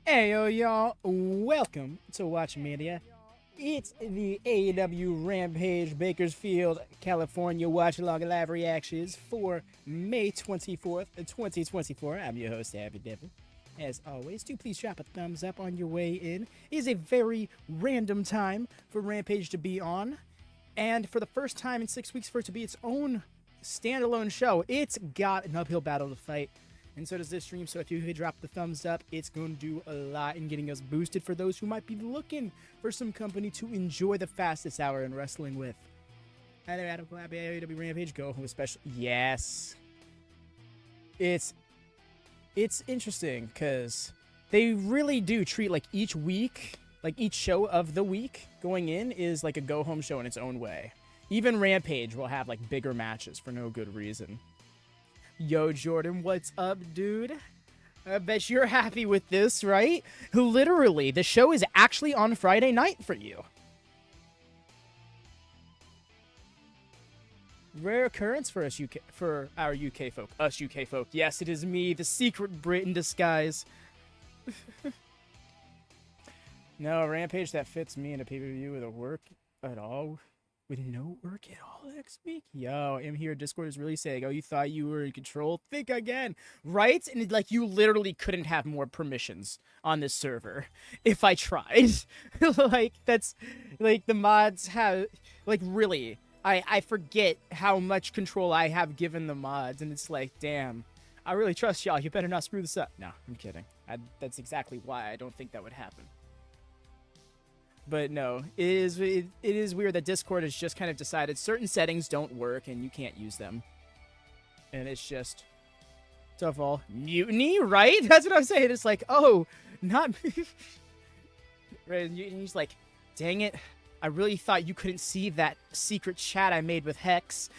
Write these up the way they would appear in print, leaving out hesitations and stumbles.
Hey, yo, y'all, welcome to WatchMania. It's the AEW Rampage Bakersfield, California Watchalong live reactions for May 24th, 2024. I'm your host, Abby Devin. As always, do please drop a thumbs up on your way in. It is a very random time for Rampage to be on, and for the first time in 6 weeks for it to be its own standalone show, it's got an uphill battle to fight. And so does this stream, so if you could drop the thumbs up, it's going to do a lot in getting us boosted for those who might be looking for some company to enjoy the fastest hour in wrestling with. Hi there, Adam Clappy, AEW Rampage, go home special. Yes. It's interesting, because they really do treat, like, each week, like, each show of the week going in is, like, a go-home show in its own way. Even Rampage will have, like, bigger matches for no good reason. Yo, Jordan, what's up, dude? I bet you're happy with this, right? Literally, the show is actually on Friday night for you. Rare occurrence for us for our UK folk. Us UK folk. Yes, it is me, the secret Brit in disguise. No, Rampage that fits me in a pay-per-view with a work at all. With no work at all next week? Yo, I'm here. Discord is really saying, oh, you thought you were in control? Think again. Right? And like, you literally couldn't have more permissions on this server if I tried. Like, that's, like, the mods have, like, really, I forget how much control I have given the mods, and it's like, damn, I really trust y'all. You better not screw this up. No, I'm kidding. That's exactly why I don't think that would happen. But no, it is weird that Discord has just kind of decided certain settings don't work and you can't use them. And it's just tough all mutiny, right? That's what I'm saying. It's like, oh, not right. And he's like, dang it. I really thought you couldn't see that secret chat I made with Hex.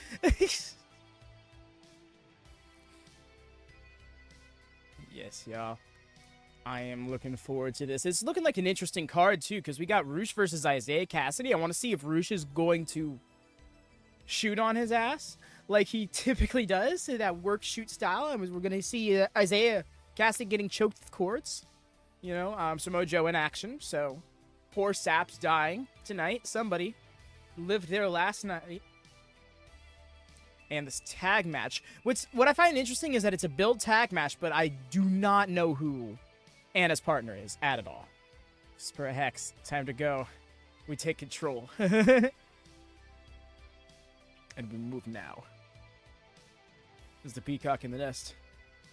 Yes, y'all. I am looking forward to this. It's looking like an interesting card, too, because we got Roosh versus Isiah Kassidy. I want to see if Roosh is going to shoot on his ass like he typically does, that work-shoot style. And we're going to see Isiah Kassidy getting choked with cords. You know, Samoa Joe in action. So, poor Sap's dying tonight. Somebody lived there last night. And this tag match. What I find interesting is that it's a build tag match, but I do not know who Anna's partner is at all. Spur Hex, time to go. We take control. And we move now. Is the peacock in the nest?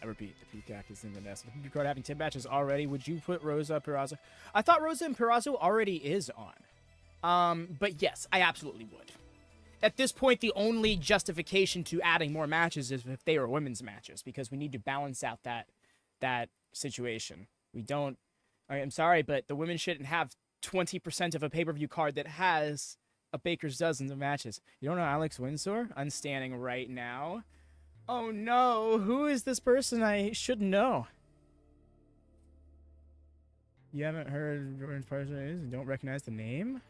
I repeat, the peacock is in the nest. With Peacock having 10 matches already, would you put Rosa Peraza? I thought Rosa and Peraza already is on. But yes, I absolutely would. At this point, the only justification to adding more matches is if they are women's matches, because we need to balance out that situation. We don't, I'm sorry, but the women shouldn't have 20% of a pay-per-view card that has a baker's dozens of matches. You don't know Alex Windsor? Unstanding right now. Oh no, who is this person I should know? You haven't heard Jordan's person is and don't recognize the name?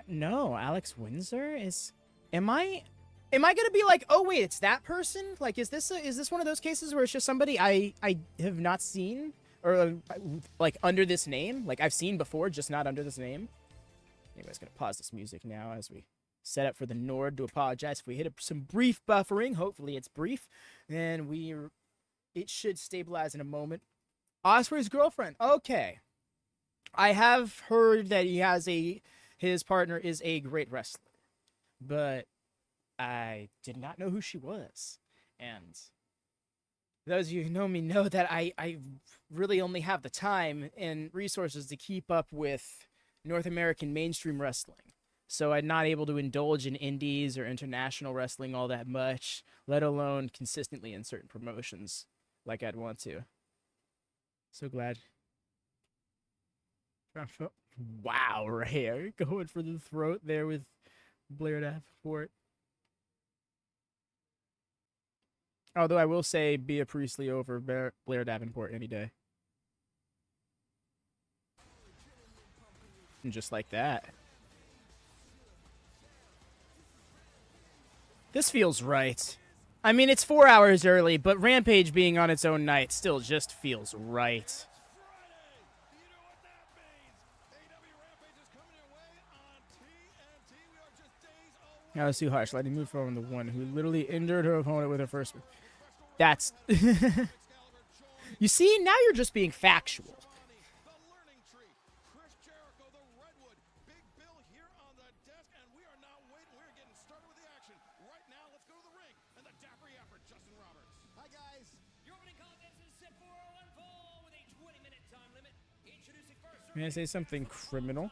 No, Alex Windsor is, am I gonna be like, oh wait, it's that person? Like, is this one of those cases where it's just somebody I have not seen? Or, like, under this name? Like, I've seen before, just not under this name. Anyways, gonna pause this music now as we set up for the Nord to apologize if we hit some brief buffering. Hopefully it's brief. Then it should stabilize in a moment. Osprey's girlfriend. Okay. I have heard that his partner is a great wrestler. But I did not know who she was. And those of you who know me know that I really only have the time and resources to keep up with North American mainstream wrestling. So I'm not able to indulge in indies or international wrestling all that much, let alone consistently in certain promotions like I'd want to. So glad. Wow, Rare. Going for the throat there with Blair Davenport. Although I will say Bea Priestley over Blair Davenport any day. And just like that. This feels right. I mean, it's 4 hours early, but Rampage being on its own night still just feels right. That was too harsh. Letting move from the one who literally injured her opponent with her first. That's. You see, now you're just being factual. May I say something criminal?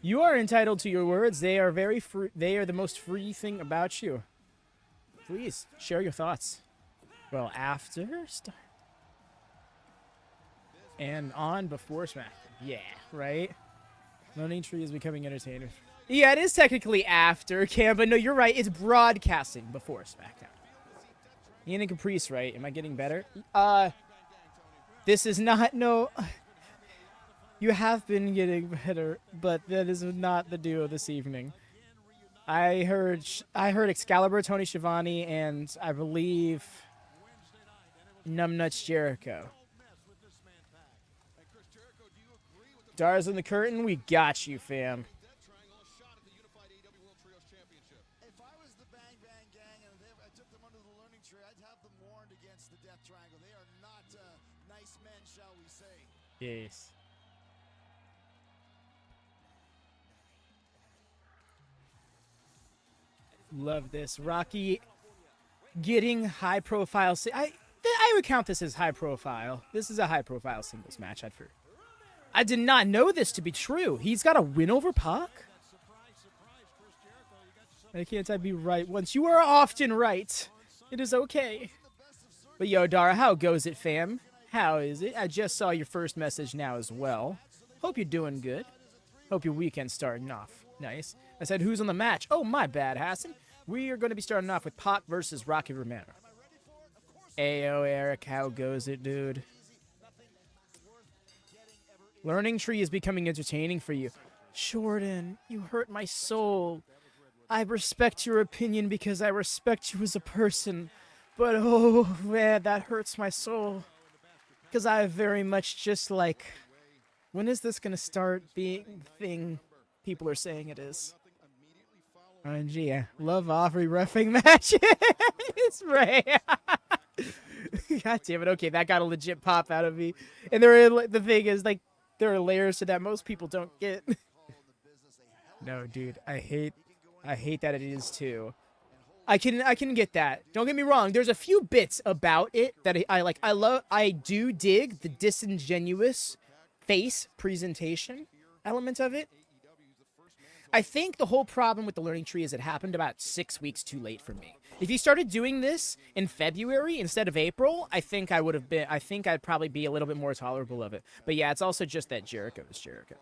You are entitled to your words. They are very free. They are the most free thing about you. Please share your thoughts. Well, after start and on before SmackDown. Yeah, right. Learning Tree is becoming entertaining. Yeah, it is technically after Cam, but no, you're right. It's broadcasting before SmackDown. Ian and Caprice, right? Am I getting better? This is not no. You have been getting better, but that is not the duo this evening. I heard Excalibur, Tony Schiavone, and I believe Numbnuts Jericho. Stars in the curtain, we got you, fam. If I was the Bang Bang Gang and I took them under the learning tree, I'd have them warned against the Death Triangle. They are not nice men, shall we say. Yes. Love this. Rocky getting high profile. I would count this as high profile. This is a high profile singles match. I did not know this to be true. He's got a win over Pac? Why can't I be right once? You are often right. It is okay. But yo, Dara, how goes it, fam? How is it? I just saw your first message now as well. Hope you're doing good. Hope your weekend's starting off nice. I said, who's on the match? Oh, my bad, Hassan. We are going to be starting off with Pac versus Rocky Romero. Ayo, Eric, how goes it, dude? Learning Tree is becoming entertaining for you. Jordan, you hurt my soul. I respect your opinion because I respect you as a person. But, oh, man, that hurts my soul. Because I very much just like, when is this going to start being the thing people are saying it is? RNG, yeah. Love Aubrey reffing match. It's Ray. God damn it. Okay, that got a legit pop out of me. And the thing is, like, there are layers to that most people don't get. No, dude, I hate that it is too. I can get that. Don't get me wrong. There's a few bits about it that I like. I do dig the disingenuous face presentation element of it. I think the whole problem with the Learning Tree is it happened about 6 weeks too late for me. If you started doing this in February instead of April, I think I'd probably be a little bit more tolerable of it. But yeah, it's also just that Jericho is Jericho.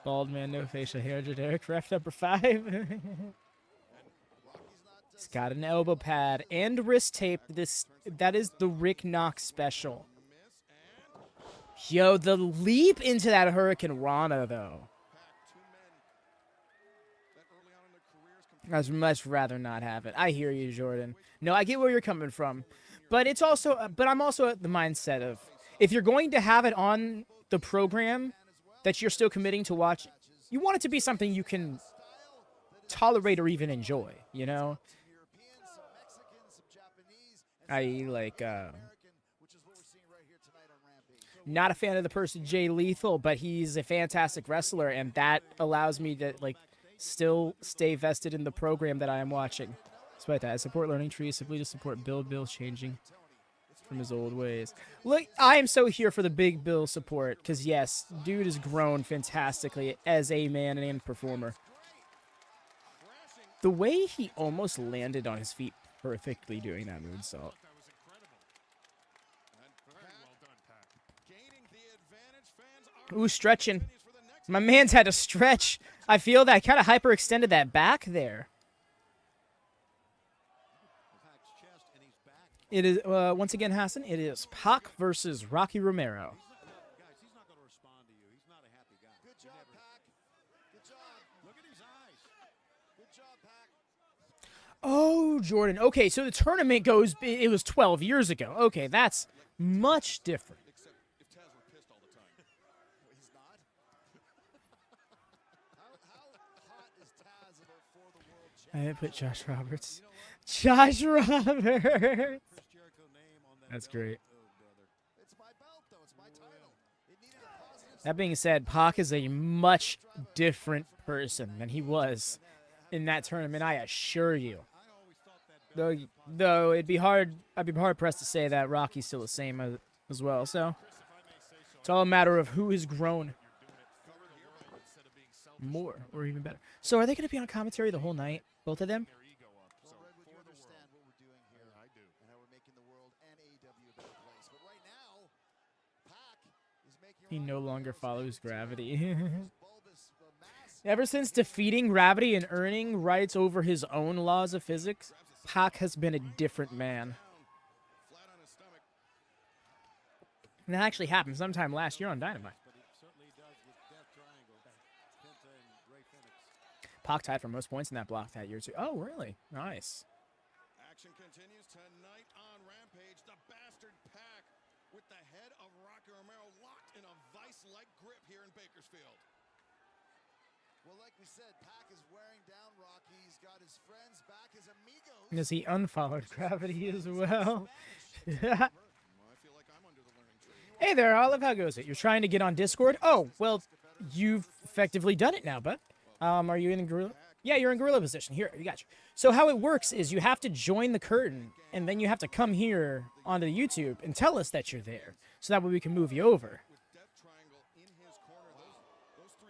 Bald man, no facial hair, Derek. Ref number 5. He's got an elbow pad and wrist tape. That is the Rick Knox special. Yo, the leap into that Hurricane Rana, though. I'd much rather not have it. I hear you, Jordan. No, I get where you're coming from. But it's also, but I'm also at the mindset of, if you're going to have it on the program that you're still committing to watch, you want it to be something you can tolerate or even enjoy, you know? Not a fan of the person Jay Lethal, but he's a fantastic wrestler, and that allows me to, like, still stay vested in the program that I am watching. Despite that, I support Learning Tree simply to support Bill changing from his old ways. Look, I am so here for the big Bill support, because yes, dude has grown fantastically as a man and performer. The way he almost landed on his feet perfectly doing that moonsault. Ooh, stretching. My man's had to stretch. I feel that kind of hyperextended that back there. It is, once again, Hassan, it is Pac versus Rocky Romero. Oh, Jordan. Okay, so the tournament goes, it was 12 years ago. Okay, that's much different. I didn't put Josh Roberts. Josh Roberts. That's great. It's my belt, though. It's my title. It needed a positive. That being said, Pac is a much different person than he was in that tournament, I assure you. Though I'd be hard pressed to say that Rocky's still the same as well. So it's all a matter of who has grown more or even better. So are they going to be on commentary the whole night, both of them? Well, Redwood, you understand what we're doing here. I do. And how we're making the world and AEW a better place. But right now, Pac is making He no longer follows gravity. bulbous mass. Ever since defeating gravity and earning rights over his own laws of physics, Pac has been a different man. And that actually happened sometime last year on Dynamite. Pac tied for most points in that block that year, too. Oh, really? Nice. Action continues tonight on Rampage. The bastard Pac with the head of Rocky Romero locked in a vice-like grip here in Bakersfield. Well, like we said, Pac is wearing down Rocky. He's got his friends back, his amigos. Because he unfollowed gravity as well. I feel like I'm under the learning tree. Hey there, Olive. How goes it? You're trying to get on Discord? Oh, well, you've effectively done it now, bud. Are you in gorilla? Yeah, you're in gorilla position. Here, you got you. So how it works is you have to join the curtain, and then you have to come here onto the YouTube and tell us that you're there, so that way we can move you over.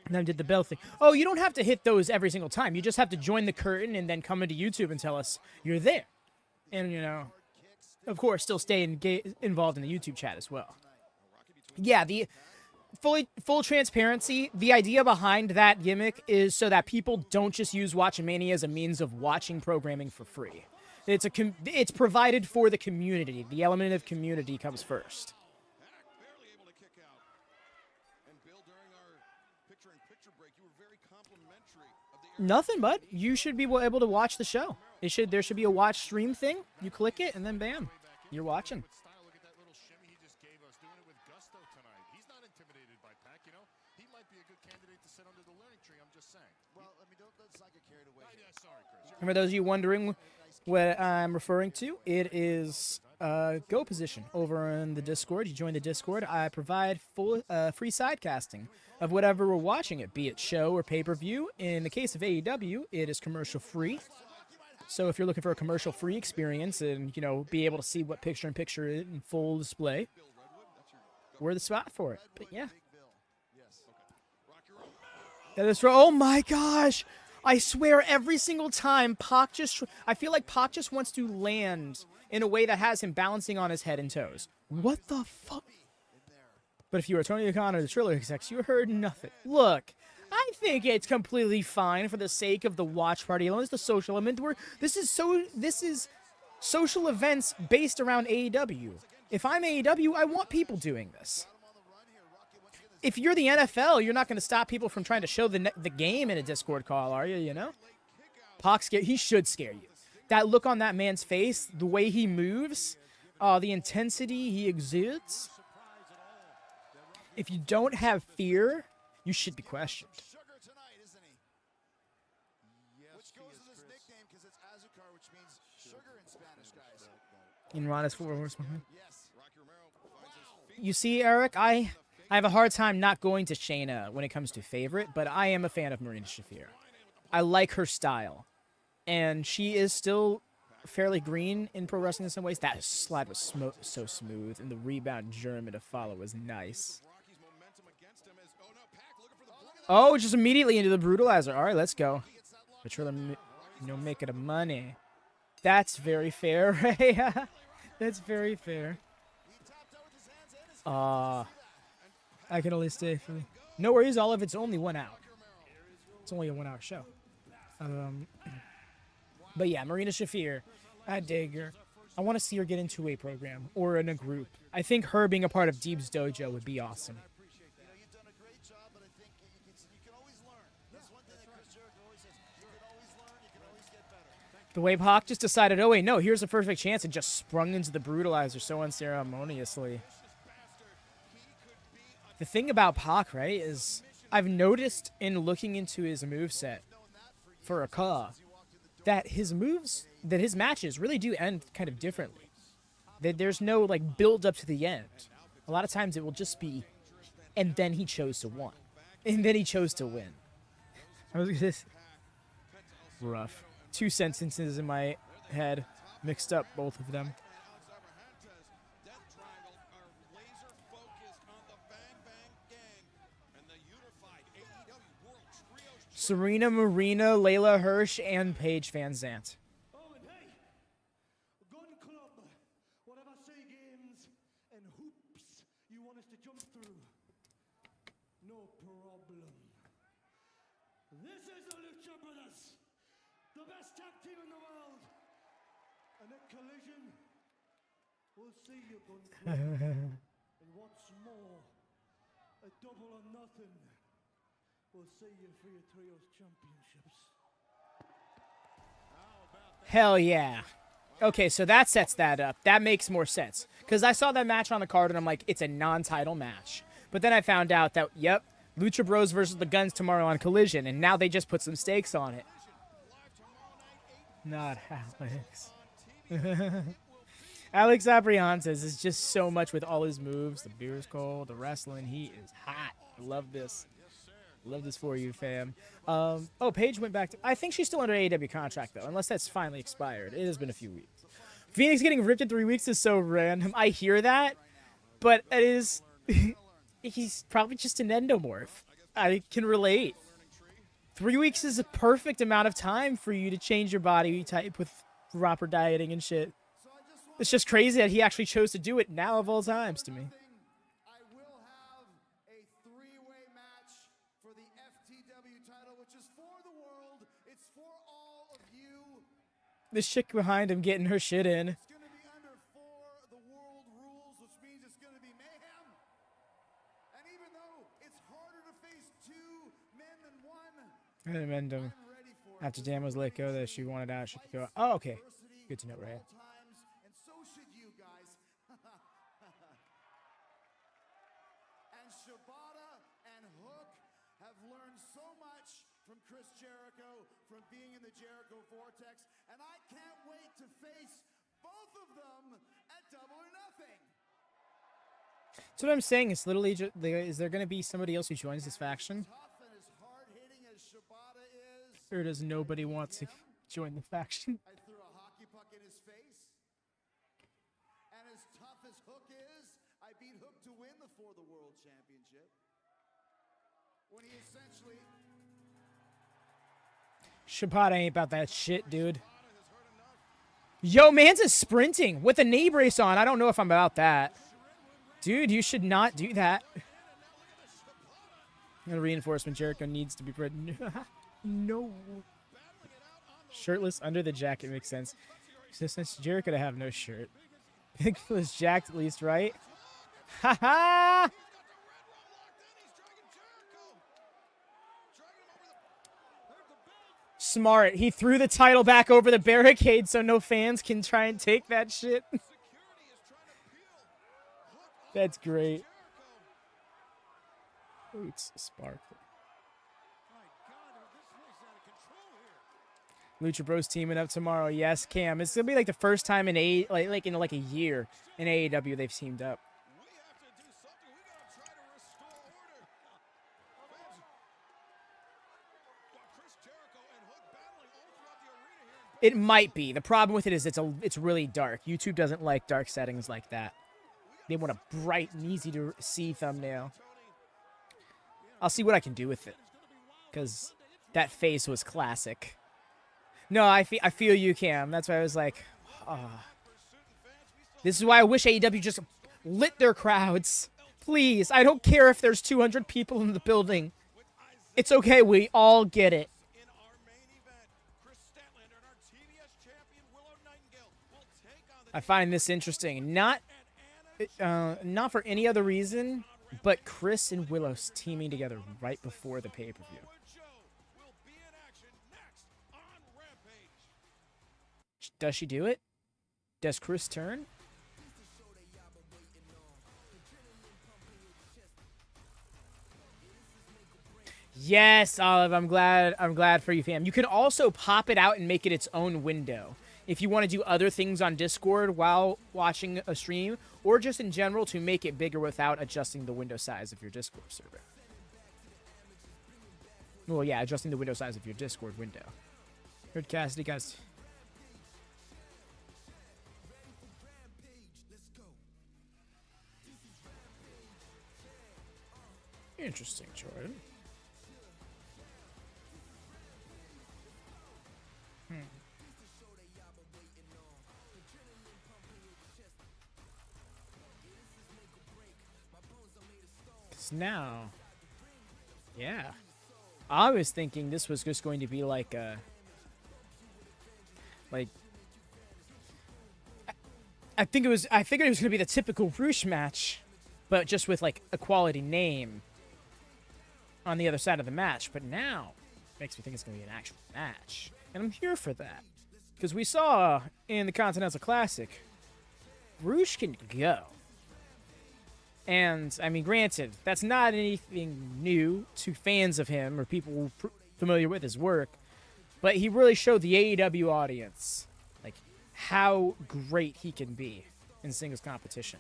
And then did the bell thing. Oh, you don't have to hit those every single time. You just have to join the curtain and then come into YouTube and tell us you're there. And, you know, of course, still stay involved in the YouTube chat as well. Yeah, the full transparency, the idea behind that gimmick is so that people don't just use WatchaMania as a means of watching programming for free. It's provided for the community. The element of community comes first. Barely able to kick out. And Bill, during our picture-in-picture break, you were very complimentary of the Nothing, but you should be able to watch the show. There should be a watch stream thing. You click it, and then bam, you're watching. style. Look at that little shimmy he just gave us, doing it with gusto tonight. He's not intimidated by Pac, you know. He might be a good candidate to sit under the learning tree, I'm just saying. Well, I mean, let's not get carried away. Yeah, sorry, Chris. And for those of you wondering what I'm referring to, it is Go Position over in the Discord. You join the Discord. I provide full free sidecasting of whatever we're watching it, be it show or pay-per-view. In the case of AEW, it is commercial-free. So if you're looking for a commercial-free experience and, you know, be able to see what picture-in-picture is in full display, we're the spot for it. But yeah. That is for, oh my gosh! I swear every single time I feel like Pac just wants to land in a way that has him balancing on his head and toes. What the fuck? But if you were Tony Khan or the Triller execs, you heard nothing. Look, I think it's completely fine for the sake of the watch party. It's the social element. This is social events based around AEW. If I'm AEW, I want people doing this. If you're the NFL, you're not going to stop people from trying to show the game in a Discord call, are you? You know, Pac he should scare you. That look on that man's face, the way he moves, the intensity he exudes. If you don't have fear, you should be questioned. Sugar tonight, isn't he? Yes, which goes with his nickname because it's Azucar, which means sugar in Spanish, guys. In Ronda's 4 Horsemen. Yes. You see, Eric, I have a hard time not going to Shayna when it comes to favorite, but I am a fan of Marina Shafir. I like her style. And she is still fairly green in pro wrestling in some ways. That slide was so smooth, and the rebound German to follow was nice. Oh, just immediately into the brutalizer. All right, let's go. Patrilla, make it a money. That's very fair, Rhea. That's very fair. I can only stay for... No worries, Olive. It's only 1 hour. It's only a 1 hour show. But yeah, Marina Shafir, I dig her. I want to see her get into a program or in a group. I think her being a part of Deeb's Dojo would be awesome. You know, you've done a great job, but I think you can always learn. That's one thing that Chris Jericho always says. You can always learn. You can always get better. The way Pac just decided, oh wait, no, here's a perfect chance, and just sprung into the brutalizer so unceremoniously. The thing about Pac, right, is I've noticed in looking into his moveset for a Ka that his matches really do end kind of differently. There's no like build up to the end. A lot of times it will just be, and then he chose to win, and then he chose to win. I was just rough. 2 sentences in my head, mixed up both of them. Serena Marina, Layla Hirsch, and Paige Van Zandt. Oh, and hey, Gun Club, whatever say games and hoops you want us to jump through, no problem. This is the Lucha Brothers, the best tag team in the world, and at Collision, we'll see you, Gun Club. And what's more, a double or nothing. We'll see you for your trios championships. Hell yeah. Okay, so that sets that up. That makes more sense. Because I saw that match on the card, and I'm like, it's a non-title match. But then I found out that, yep, Lucha Bros versus the Guns tomorrow on Collision, and now they just put some stakes on it. Not Alex. Alex Abriantes is just so much with all his moves. The beer is cold, the wrestling, he is hot. I love this. Love this for you, fam. Oh, Paige went back to... I think she's still under AEW contract, though, unless that's finally expired. It has been a few weeks. Phoenix getting ripped in 3 weeks is so random. I hear that, but it is... he's probably just an endomorph. I can relate. 3 weeks is a perfect amount of time for you to change your body type with proper dieting and shit. It's just crazy that he actually chose to do it now of all times to me. This chick behind him getting her shit in. It's going to be under the world rules, which means it's going to be mayhem. And even though it's harder to face 2 men than 1, And then after Dan was let go that she wanted out, she could go. Oh, okay. Good to know, right? And so should you guys. And Shibata and Hook have learned so much from Chris Jericho, from being in the Jericho Vortex, and I can't wait to face both of them at Double or Nothing. So what I'm saying is literally, is there going to be somebody else who joins this faction? Tough and as hard-hitting as Shibata is, Or does nobody want to join the faction? I threw a hockey puck in his face. And as tough as Hook is, I beat Hook to win the For the World Championship. When he essentially... Shibata ain't about that shit, dude. Yo, man's is sprinting with a knee brace on. I don't know if I'm about that. Dude, you should not do that. A reinforcement Jericho needs to be no. Shirtless under the jacket makes sense. Since Jericho to have no shirt. Big was jacked at least, right? Ha ha! Smart. He threw the title back over the barricade so no fans can try and take that shit. That's great. Boots sparkle. Lucha Bros teaming up tomorrow. Yes, Cam. It's gonna be like the first time in in a year in AEW they've teamed up. It might be. The problem with it is it's really dark. YouTube doesn't like dark settings like that. They want a bright and easy to see thumbnail. I'll see what I can do with it, because that face was classic. No, I feel you, Cam. That's why I was like, this is why I wish AEW just lit their crowds. Please, I don't care if there's 200 people in the building. It's okay. We all get it. I find this interesting. Not for any other reason, but Kris and Willow teaming together right before the pay-per-view. Does she do it? Does Kris turn? Yes, Olive. I'm glad for you, fam. You can also pop it out and make it its own window if you want to do other things on Discord while watching a stream, or just in general to make it bigger without adjusting the window size of your Discord server. Well, yeah, adjusting the window size of your Discord window. Heard Kassidy, guys. Interesting, Jordan. Because now, yeah. I was thinking this was just going to be like a... I figured it was going to be the typical Roosh match, but just with like a quality name on the other side of the match. But now, makes me think it's going to be an actual match. And I'm here for that. Because we saw in the Continental Classic, Roosh can go. And, I mean, granted, that's not anything new to fans of him or people familiar with his work. But he really showed the AEW audience, like, how great he can be in singles competition.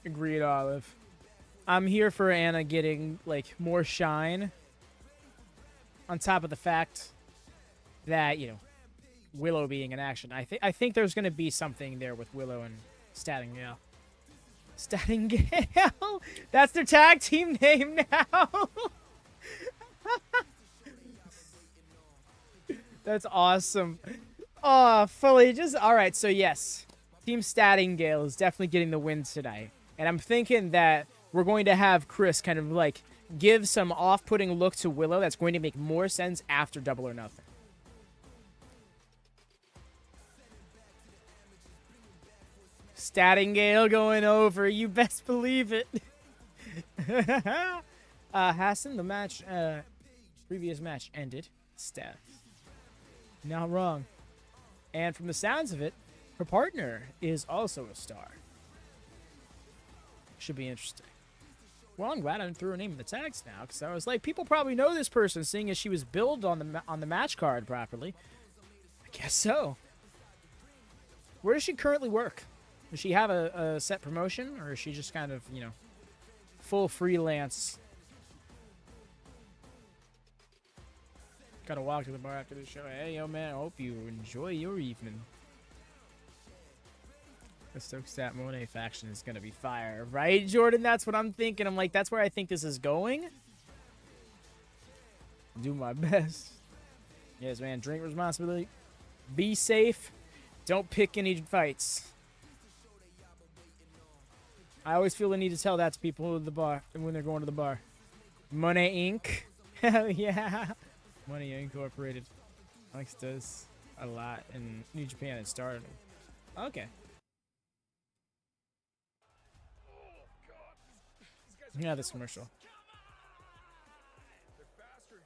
Agreed, Olive. I'm here for Anna getting, like, more shine. On top of the fact that, you know, Willow being in action. I think there's going to be something there with Willow and Stattingale. Stattingale? That's their tag team name now? That's awesome. Oh, fully just... Alright, so yes. Team Stattingale is definitely getting the win tonight. And I'm thinking that we're going to have Kris kind of, like, give some off-putting look to Willow that's going to make more sense after Double or Nothing. Stattingale going over. You best believe it. Hassan, the match, previous match ended. Steph. Not wrong. And from the sounds of it, her partner is also a star. Should be interesting. Well, I'm glad I didn't throw her name in the tags now, because I was like, people probably know this person, seeing as she was billed on the match card properly. I guess so. Where does she currently work? Does she have a set promotion, or is she just kind of, you know, full freelance? Gotta walk to the bar after the show. Hey, yo, man, I hope you enjoy your evening. The Stokestat Monet faction is gonna be fire, right, Jordan? That's what I'm thinking. I'm like, that's where I think this is going. Do my best. Yes, man. Drink responsibly. Be safe. Don't pick any fights. I always feel the need to tell that to people at the bar when they're going to the bar. Money Inc. Hell yeah. Money Incorporated. Alex does a lot in New Japan and started. Okay. Yeah, this commercial. They're faster.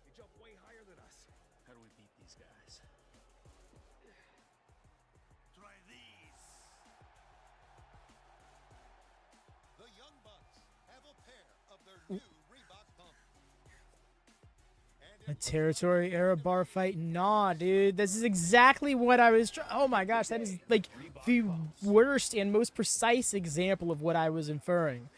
They jump way higher than us. How do we beat these guys? Try these. The Young Bucks have a pair of their new Reebok pumps. A territory era bar fight? Nah, dude. This is exactly what I was oh my gosh, that is like the worst and most precise example of what I was inferring.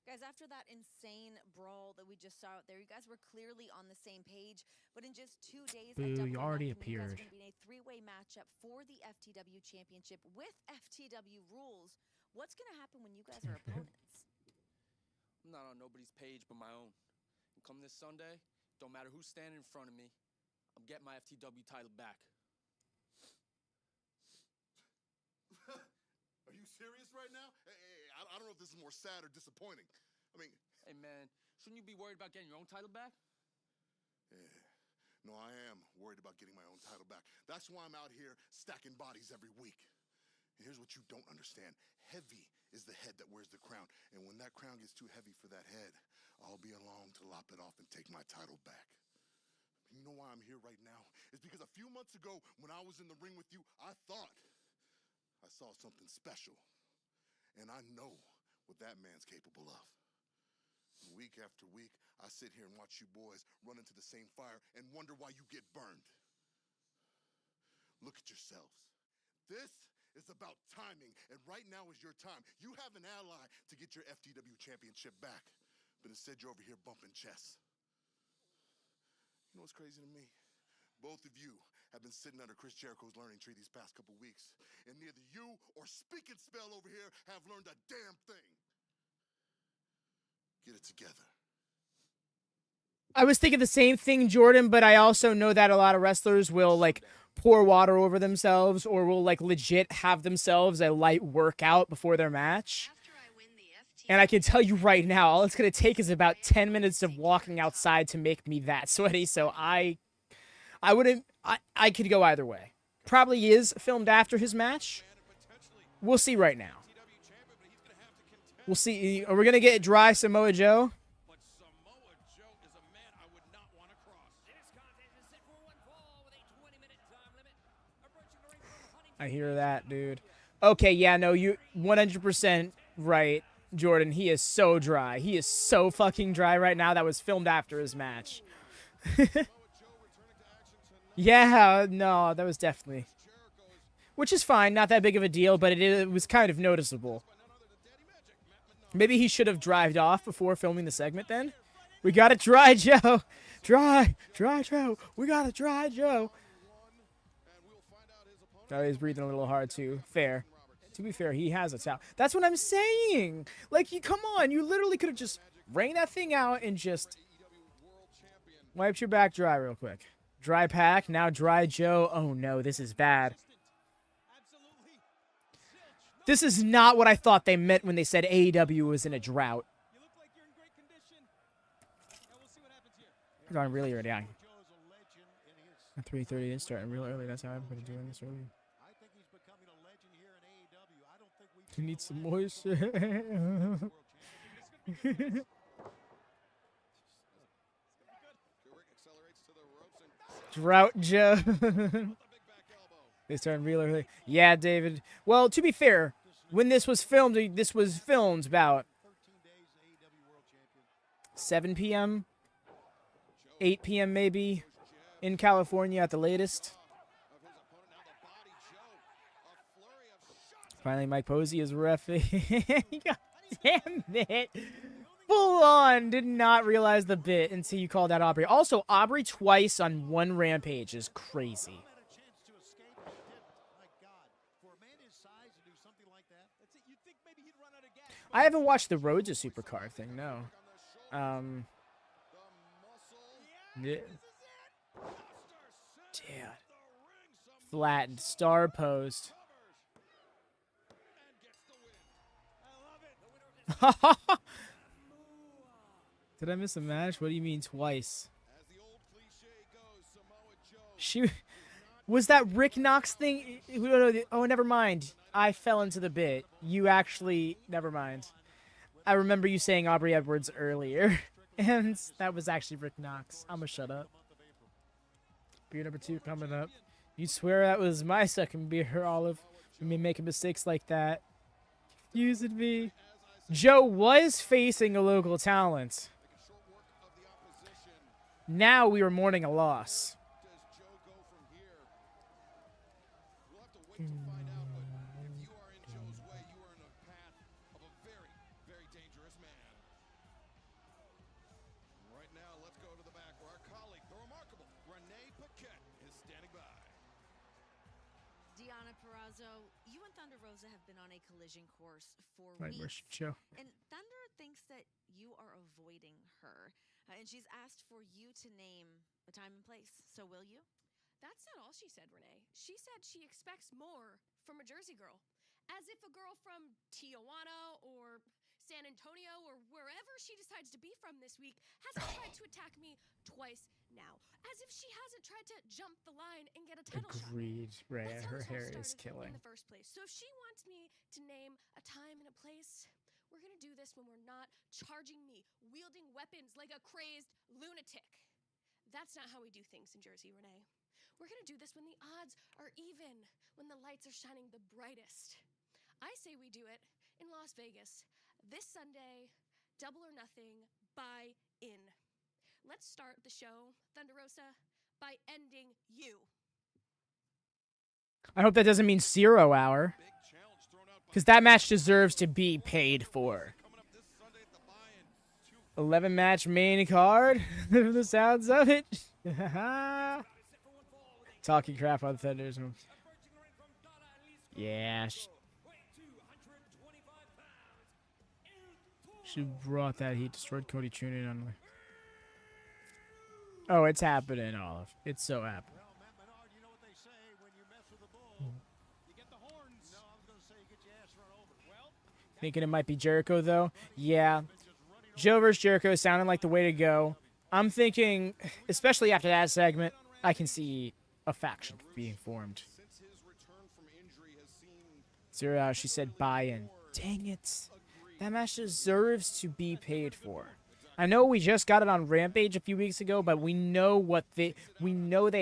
Guys, after that insane brawl that we just saw out there, you guys were clearly on the same page. But in just 2 days, Boo, at Double you or already Nothing, you guys appeared. are going to be in a three-way matchup for the FTW Championship with FTW rules. What's going to happen when you guys are opponents? I'm not on nobody's page but my own. And come this Sunday, don't matter who's standing in front of me, I'm getting my FTW title back. Are you serious right now? Hey, I don't know if this is more sad or disappointing. I mean... Hey, man, shouldn't you be worried about getting your own title back? Yeah. No, I am worried about getting my own title back. That's why I'm out here stacking bodies every week. And here's what you don't understand. Heavy is the head that wears the crown. And when that crown gets too heavy for that head, I'll be along to lop it off and take my title back. You know why I'm here right now? It's because a few months ago, when I was in the ring with you, I thought I saw something special. And I know what that man's capable of. Week after week, I sit here and watch you boys run into the same fire and wonder why you get burned. Look at yourselves. This is about timing, and right now is your time. You have an ally to get your FTW championship back, but instead you're over here bumping chests. You know what's crazy to me? Both of you have been sitting under Chris Jericho's learning tree these past couple weeks, and neither you or Speak and Spell over here have learned a damn thing. Get it together. I was thinking the same thing, Jordan, but I also know that a lot of wrestlers will, like, pour water over themselves or will, like, legit have themselves a light workout before their match. And I can tell you right now, all it's going to take is about 10 minutes of walking outside to make me that sweaty. So I could go either way. Probably is filmed after his match. We'll see right now. We'll see. Are we going to get dry Samoa Joe? But Samoa Joe is a man I would not want to cross. This contest is set for one fall with a 20-minute time limit. Approaching the ring from Huntington. I hear that, dude. Okay, yeah, no, you 100% right, Jordan. He is so dry. He is so fucking dry right now. That was filmed after his match. Yeah, no, that was definitely. Which is fine, not that big of a deal, but it was kind of noticeable. Maybe he should have drived off before filming the segment then. We got to dry Joe. Dry Joe. We got to dry Joe. Oh, he's breathing a little hard too. Fair. To be fair, he has a towel. That's what I'm saying. Like, you come on. You literally could have just wrung that thing out and just wiped your back dry real quick. Dry pack. Now dry Joe. Oh, no. This is bad. This is not what I thought they meant when they said AEW was in a drought. You look like you're in great condition. And we'll see what happens here. Starting really early. Joe's a legend in his 3:30 is starting real early. That's how everybody's doing this early. I think he's becoming a legend here in AEW. I don't think we've You need some moisture. Drought Joe. They started real early. Yeah, David. Well, to be fair, when this was filmed about 7 p.m., 8 p.m. maybe, in California at the latest. Finally, Mike Posey is ref. God damn it. Full on. Did not realize the bit until you called out Aubrey. Also, Aubrey twice on one Rampage is crazy. I haven't watched the Road to Supercard thing, no. Yeah. Dude. Flattened. Star post. Did I miss a match? What do you mean twice? She was that Rick Knox thing? Oh, never mind. I fell into the bit. You actually, never mind. I remember you saying Aubrey Edwards earlier, and that was actually Rick Knox. I'ma shut up. Beer number 2 coming up. You swear that was my second beer, Olive? We may make mistakes like that. Confusing me. Joe was facing a local talent. Now we were mourning a loss. You and Thunder Rosa have been on a collision course for Right, where's weeks, Joe? and Thunder thinks that you are avoiding her, and she's asked for you to name a time and place. So will you? That's not all she said, Renee. She said she expects more from a Jersey girl. As if a girl from Tijuana or San Antonio or wherever she decides to be from this week hasn't tried to attack me twice now. As if she hasn't tried to jump the line and get a title Agreed. Right, shot. That's how her this all hair is started killing. in the first place. So if she wants me to name a time and a place, we're gonna do this when we're not charging me, wielding weapons like a crazed lunatic. That's not how we do things in Jersey, Renee. We're gonna do this when the odds are even, when the lights are shining the brightest. I say we do it in Las Vegas this Sunday, Double or Nothing, buy in. Let's start the show, Thunder Rosa, by ending you. I hope that doesn't mean 0 hour. Because that match deserves to be paid for. 11 match main card. The sounds of it. Talking crap on Thunders. Yeah. She brought that heat. Destroyed Cody tuning on. Oh, it's happening, Olive. It's so happening. Thinking it might be Jericho, though. Yeah. Joe versus Jericho sounded like the way to go. I'm thinking, especially after that segment, I can see a faction being formed. 0 hour, she said buy-in. Dang it. That match deserves to be paid for. I know we just got it on Rampage a few weeks ago, but we know they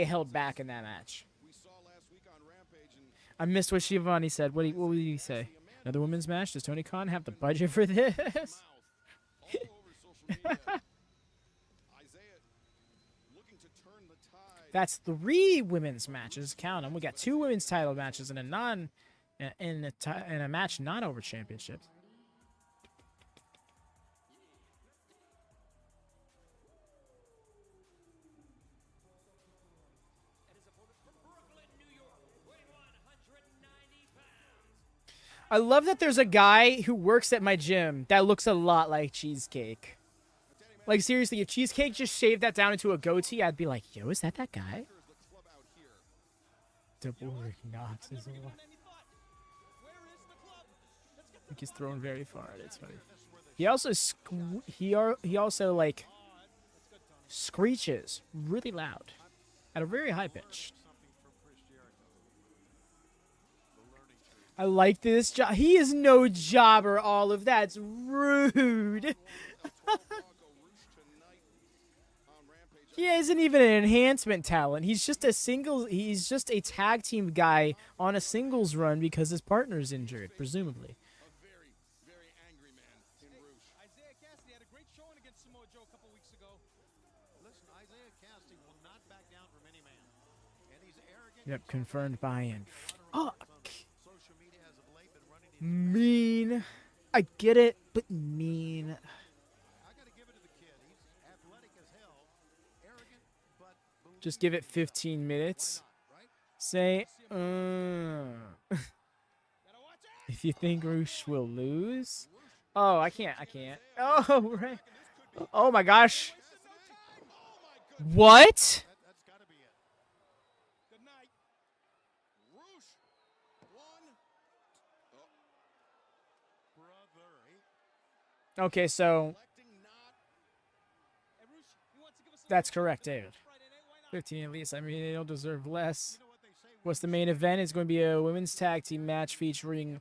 held back in that match. I missed what Shivani said. What did he say? Another women's match? Does Tony Khan have the budget for this? That's 3 women's matches. Count them. We got 2 women's title matches and a match not over championships. I love that there's a guy who works at my gym that looks a lot like Cheesecake. Like, seriously, if Cheesecake just shaved that down into a goatee, I'd be like, yo, is that guy? Double Rick Knox is a lot. I think he's thrown very far. It's funny. He also he also like screeches really loud at a very high pitch. I like this job. He is no jobber, Olive. That's rude. He isn't even an enhancement talent. He's just a tag team guy on a singles run because his partner's injured, presumably. A very angry man in Rouge. Isiah Kassidy had a great showing against Samoa Joe a couple weeks ago. Listen, Isiah Kassidy will not back down from any man. And he's arrogant. Yep, confirmed buy-in. Fuck. Mean. I get it, but mean. I gotta give it to the kid. He's athletic as hell. Arrogant, but Just give it 15 minutes. Say, if you think Roosh will lose. Oh, I can't. Oh, right. Oh my gosh. What? that's gotta be it. Good night. Rouge won. Brother. Okay, so that's correct, David. 15 at least. I mean, they don't deserve less. What's the main event? It's going to be a women's tag team match featuring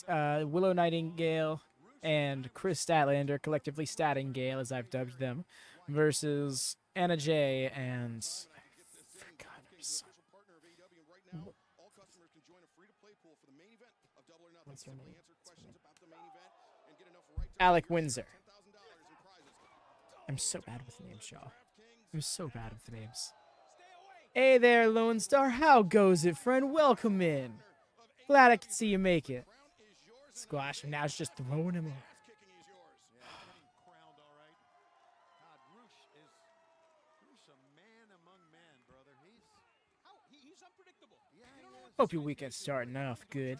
Willow, Nightingale, and Kris Statlander, collectively Stattingale, as I've dubbed them, versus Anna Jay and I forgot her son. What's her name? Alec Windsor. I'm so bad with names, y'all. I'm so bad with names. Hey there, Lone Star. How goes it, friend? Welcome in. Glad I could see you make it. Squash him. Now it's just throwing him off. Crowned, all right. God, Rouge a man among men, brother. He's unpredictable. Yeah, you don't know what Hope your weekend's starting off good.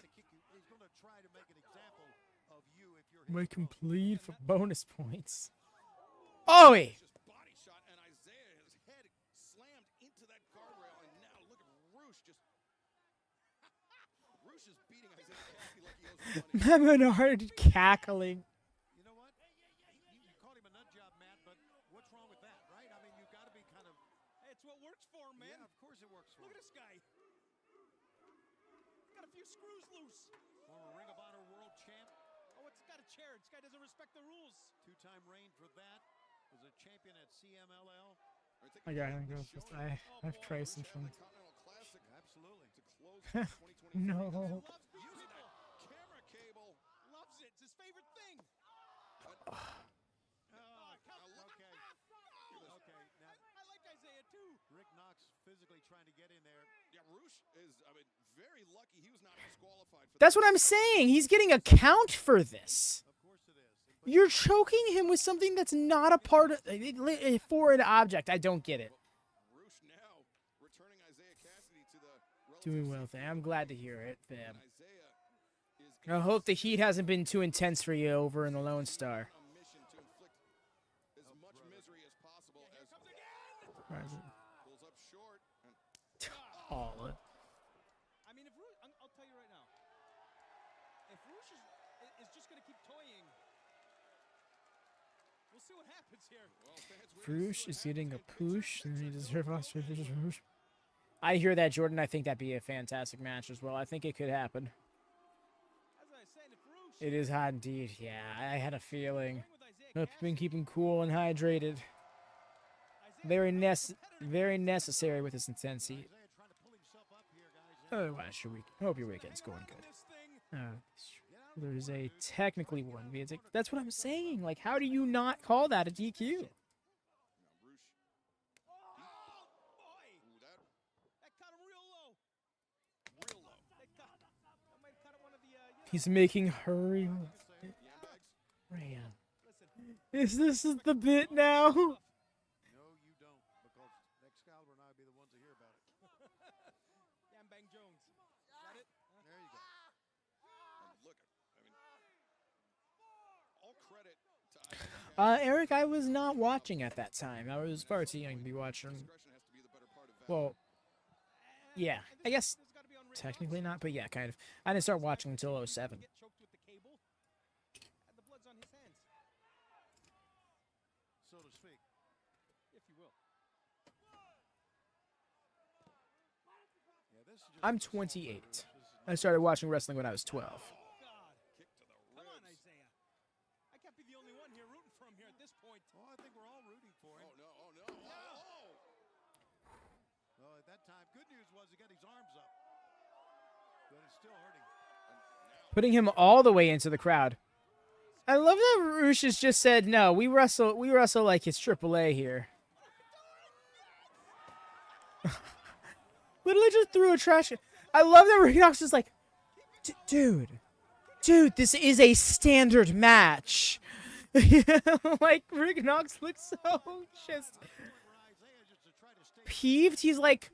he's gonna try to make an example of you if you're Make complete for bonus points. Oi! Body shot, and Isiah, his head slammed into that guardrail, and now look at Rouge just. Rouge is beating Isiah Kassidy like he owes him money. Menard cackling. You know what? You called him a nut job, Matt, but what's wrong with that, right? I mean, you've got to be kind of. Hey, it's what works for him, man. Yeah, of course it works for him. Look at this guy. Got a few screws loose. Former Ring of Honor world champ. Oh, it's got to chair. This guy doesn't respect the rules. Two-time reign for that. Was a champion at CMLL. I gotta go with this. I have Christ in front. Absolutely. No. Loves using that camera cable. Loves it. It's his favorite thing. Okay. Okay. Now, I like Isiah too. Rick Knox physically trying to get in there. Yeah, Roosh is, I mean, very lucky he was not disqualified for That's what I'm saying. He's getting a count for this. Of course it is. You're choking him with something that's not a part of a foreign object. I don't get it. Roosh now returning Isiah Kassidy to the Doing well, fam. I'm glad to hear it, fam. Isiah is I hope the heat hasn't been too intense for you over in the Lone Star. on a mission to inflict as much misery as possible as pulls up short. And Oh, I mean, if Roosh, I'll tell you right now. If Roosh is just going to keep toying, we'll see what happens here. Frush is getting a push, and he deserves us for this. I hear that, Jordan. I think that'd be a fantastic match as well. I think it could happen. As I was saying, if Roosh It is hot indeed. Yeah, I had a feeling. Hope you've been keeping cool and hydrated. Very necessary with this intensity. Isiah trying to pull himself up here, guys. Otherwise, hope your weekend's going good. There's a technically one via that's what I'm saying. Like, how do you not call that a DQ? now Roosh, that cut him real low. real low. That might cut him one of the. He's making hurry. Man. This is the bit now. No, you don't, because Excalibur and I will be the ones to hear about it. Yambang Jones. Got it? There you go. And look, I mean, all credit to Isiah. Eric, I was not watching at that time. I was far too young to be watching. Discretion has to be the better part of valor. Well, yeah, I guess There's got to be on Rick technically not, but yeah, kind of. I didn't start watching until 07. Get choked with the cable, and the blood's on his hands, So to speak. if you will. Yeah, this is just I'm 28. I started watching wrestling when I was 12. God, Kick to the come on, ribs. Isiah. I can't be the only one here rooting for him here at this point. Well, I think we're all rooting for him. Oh, no, oh, no, oh, Well, at that time, good news was he got his arms up. But it's still hurting. Putting him all the way into the crowd. I love that Roosh has just said, no, we wrestle like it's AAA here. Literally just threw a trash. I love that Rick Knox is like, dude, this is a standard match. Like, Rick Knox looks so just peeved. He's like,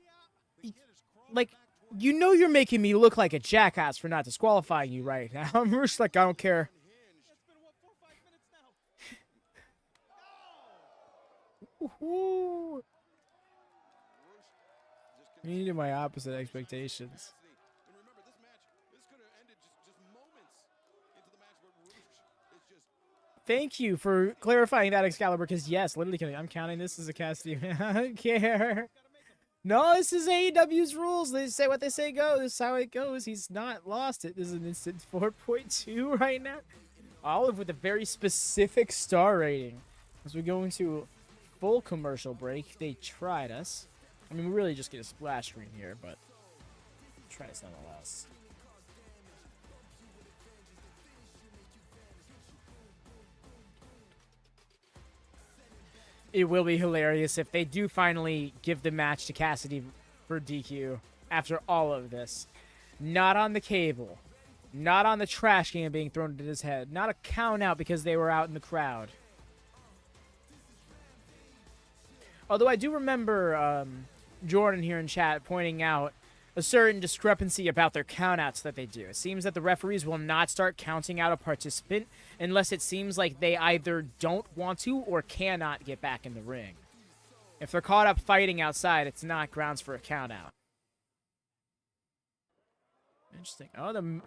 you know you're making me look like a jackass for not disqualifying you right now. I'm just like, I don't care. It's been, what, 4 or 5 minutes now? Woohoo. I needed my opposite expectations. Cassidy. And remember, this match, this could have ended just moments into the match, but Roosh is just Thank you for clarifying that, Excalibur, because yes, literally, I'm counting this as a Cassidy. I don't care. No, this is AEW's rules. They say what they say goes. This is how it goes. He's not lost it. This is an instant 4.2 right now. Olive with a very specific star rating. As we go into full commercial break, they tried us. I mean, we really just get a splash screen here, but try us nonetheless. It will be hilarious if they do finally give the match to Kassidy for DQ after all of this. Not on the cable. Not on the trash can being thrown at his head. Not a count out because they were out in the crowd. Although I do remember Jordan here in chat pointing out a certain discrepancy about their countouts that they do. It seems that the referees will not start counting out a participant unless it seems like they either don't want to or cannot get back in the ring. If they're caught up fighting outside, it's not grounds for a countout. Interesting. Oh, the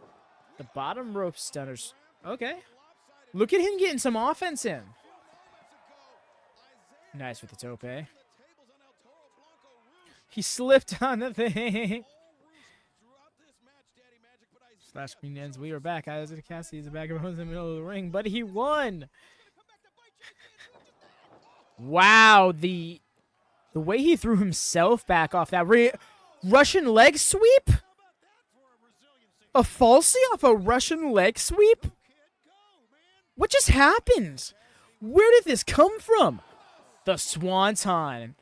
bottom rope stunners. Okay. Look at him getting some offense in. Nice with the tope. He slipped on the thing. Slash screen ends. We are back. Kassidy is back in the middle of the ring, but he won. Wow, the way he threw himself back off that Russian leg sweep? A falsie off a Russian leg sweep? What just happened? Where did this come from? The Swanton.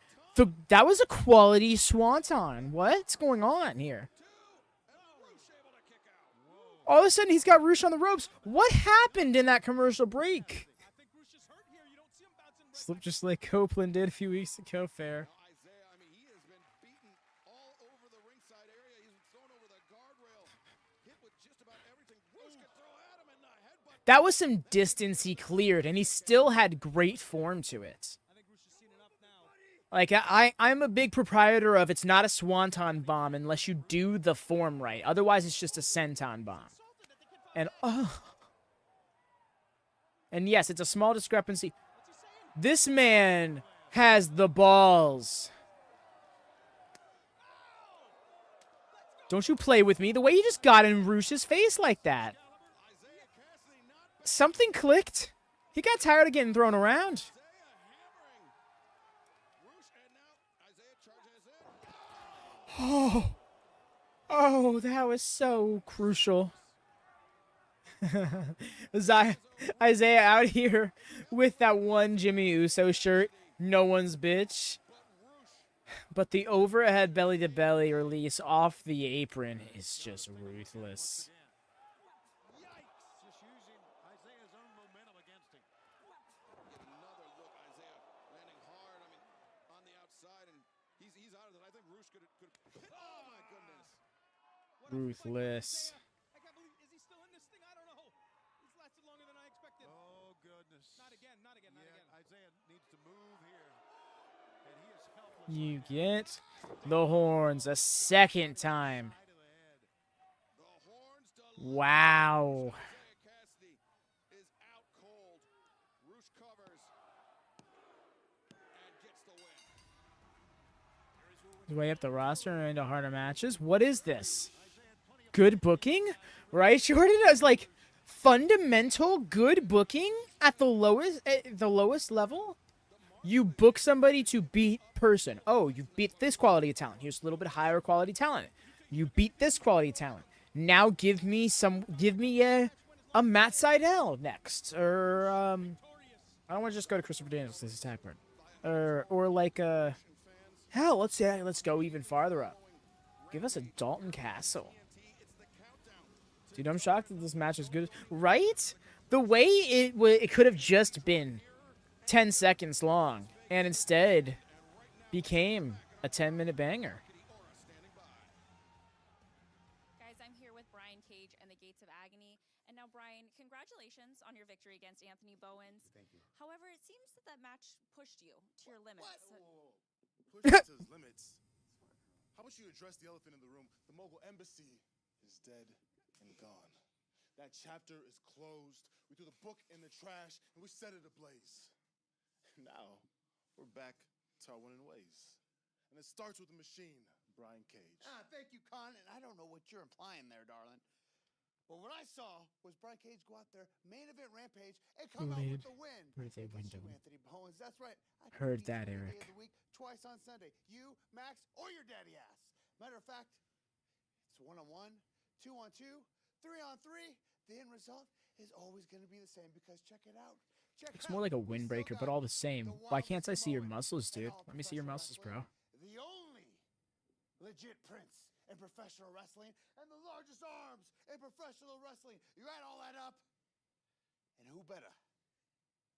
That was a quality Swanton. What's going on here? All of a sudden, he's got Roosh on the ropes. What happened in that commercial break? Slip just like Copeland did a few weeks ago. Fair. Isiah, I mean, he has been beaten all over the ringside area. He's been thrown over the guardrail, hit with just about everything. Roosh could throw at him in the headbutt. That was some distance he cleared, and he still had great form to it. Like, I'm a big proprietor of it's not a Swanton bomb unless you do the form right. Otherwise, it's just a Senton bomb. And yes, it's a small discrepancy. This man has the balls. Don't you play with me. The way you just got in Roosh's face like that. Something clicked. He got tired of getting thrown around. Oh, that was so crucial. Isiah out here with that one Jimmy Uso shirt. No one's bitch. But the overhead belly-to-belly release off the apron is just ruthless. Just using Isaiah's own momentum against him. Another look, Isiah landing hard. I mean, on the outside, and he's out of it. I think Roosh could hit. Oh my goodness! Ruthless. I can't believe. Is he still in this thing? I don't know. He's lasted longer than I expected. Oh, goodness. Not again. Not again. Not again. Isiah needs to move here. And he is helpless. You get the horns a second time. Wow. Kassidy is out cold. Roosh covers and gets the win. Way up the roster and into harder matches. What is this? Good booking? Right, Jordan? It was like fundamental good booking at the lowest level. You book somebody to beat person. Oh, you beat this quality of talent. Here's a little bit higher quality talent. You beat this quality of talent. Now give me a Matt Seidel next. Or I don't want to just go to Christopher Daniels this attack part. Or like hell, let's go even farther up. Give us a Dalton Castle. Dude, I'm shocked that this match is good. Right? The way it could have just been 10 seconds long, and instead became a 10-minute banger. Guys, I'm here with Brian Cage and the Gates of Agony. And now, Brian, congratulations on your victory against Anthony Bowens. Thank you. However, it seems that match pushed you to your limits. Push it to his limits. How about you address the elephant in the room? The Mogul Embassy is dead and gone. That chapter is closed. We threw the book in the trash and we set it ablaze. Now we're back to our winning ways. And it starts with the machine, Brian Cage. Thank you, Con. And I don't know what you're implying there, darling. But what I saw was Brian Cage go out there, main event Rampage, and come out with the win. Birthday Against window. you, Anthony Bowens. That's right. I can Heard beat that, you any Eric. day of the week, twice on Sunday. You, Max, or your daddy ass. Matter of fact, it's 1-on-1, 2-on-2, 3-on-3. The end result is always going to be the same because check it out. It's more like a windbreaker, but all the same. Why can't I see your muscles, dude? Let me see your muscles, bro. The only legit prince in professional wrestling and the largest arms in professional wrestling. You add all that up, and who better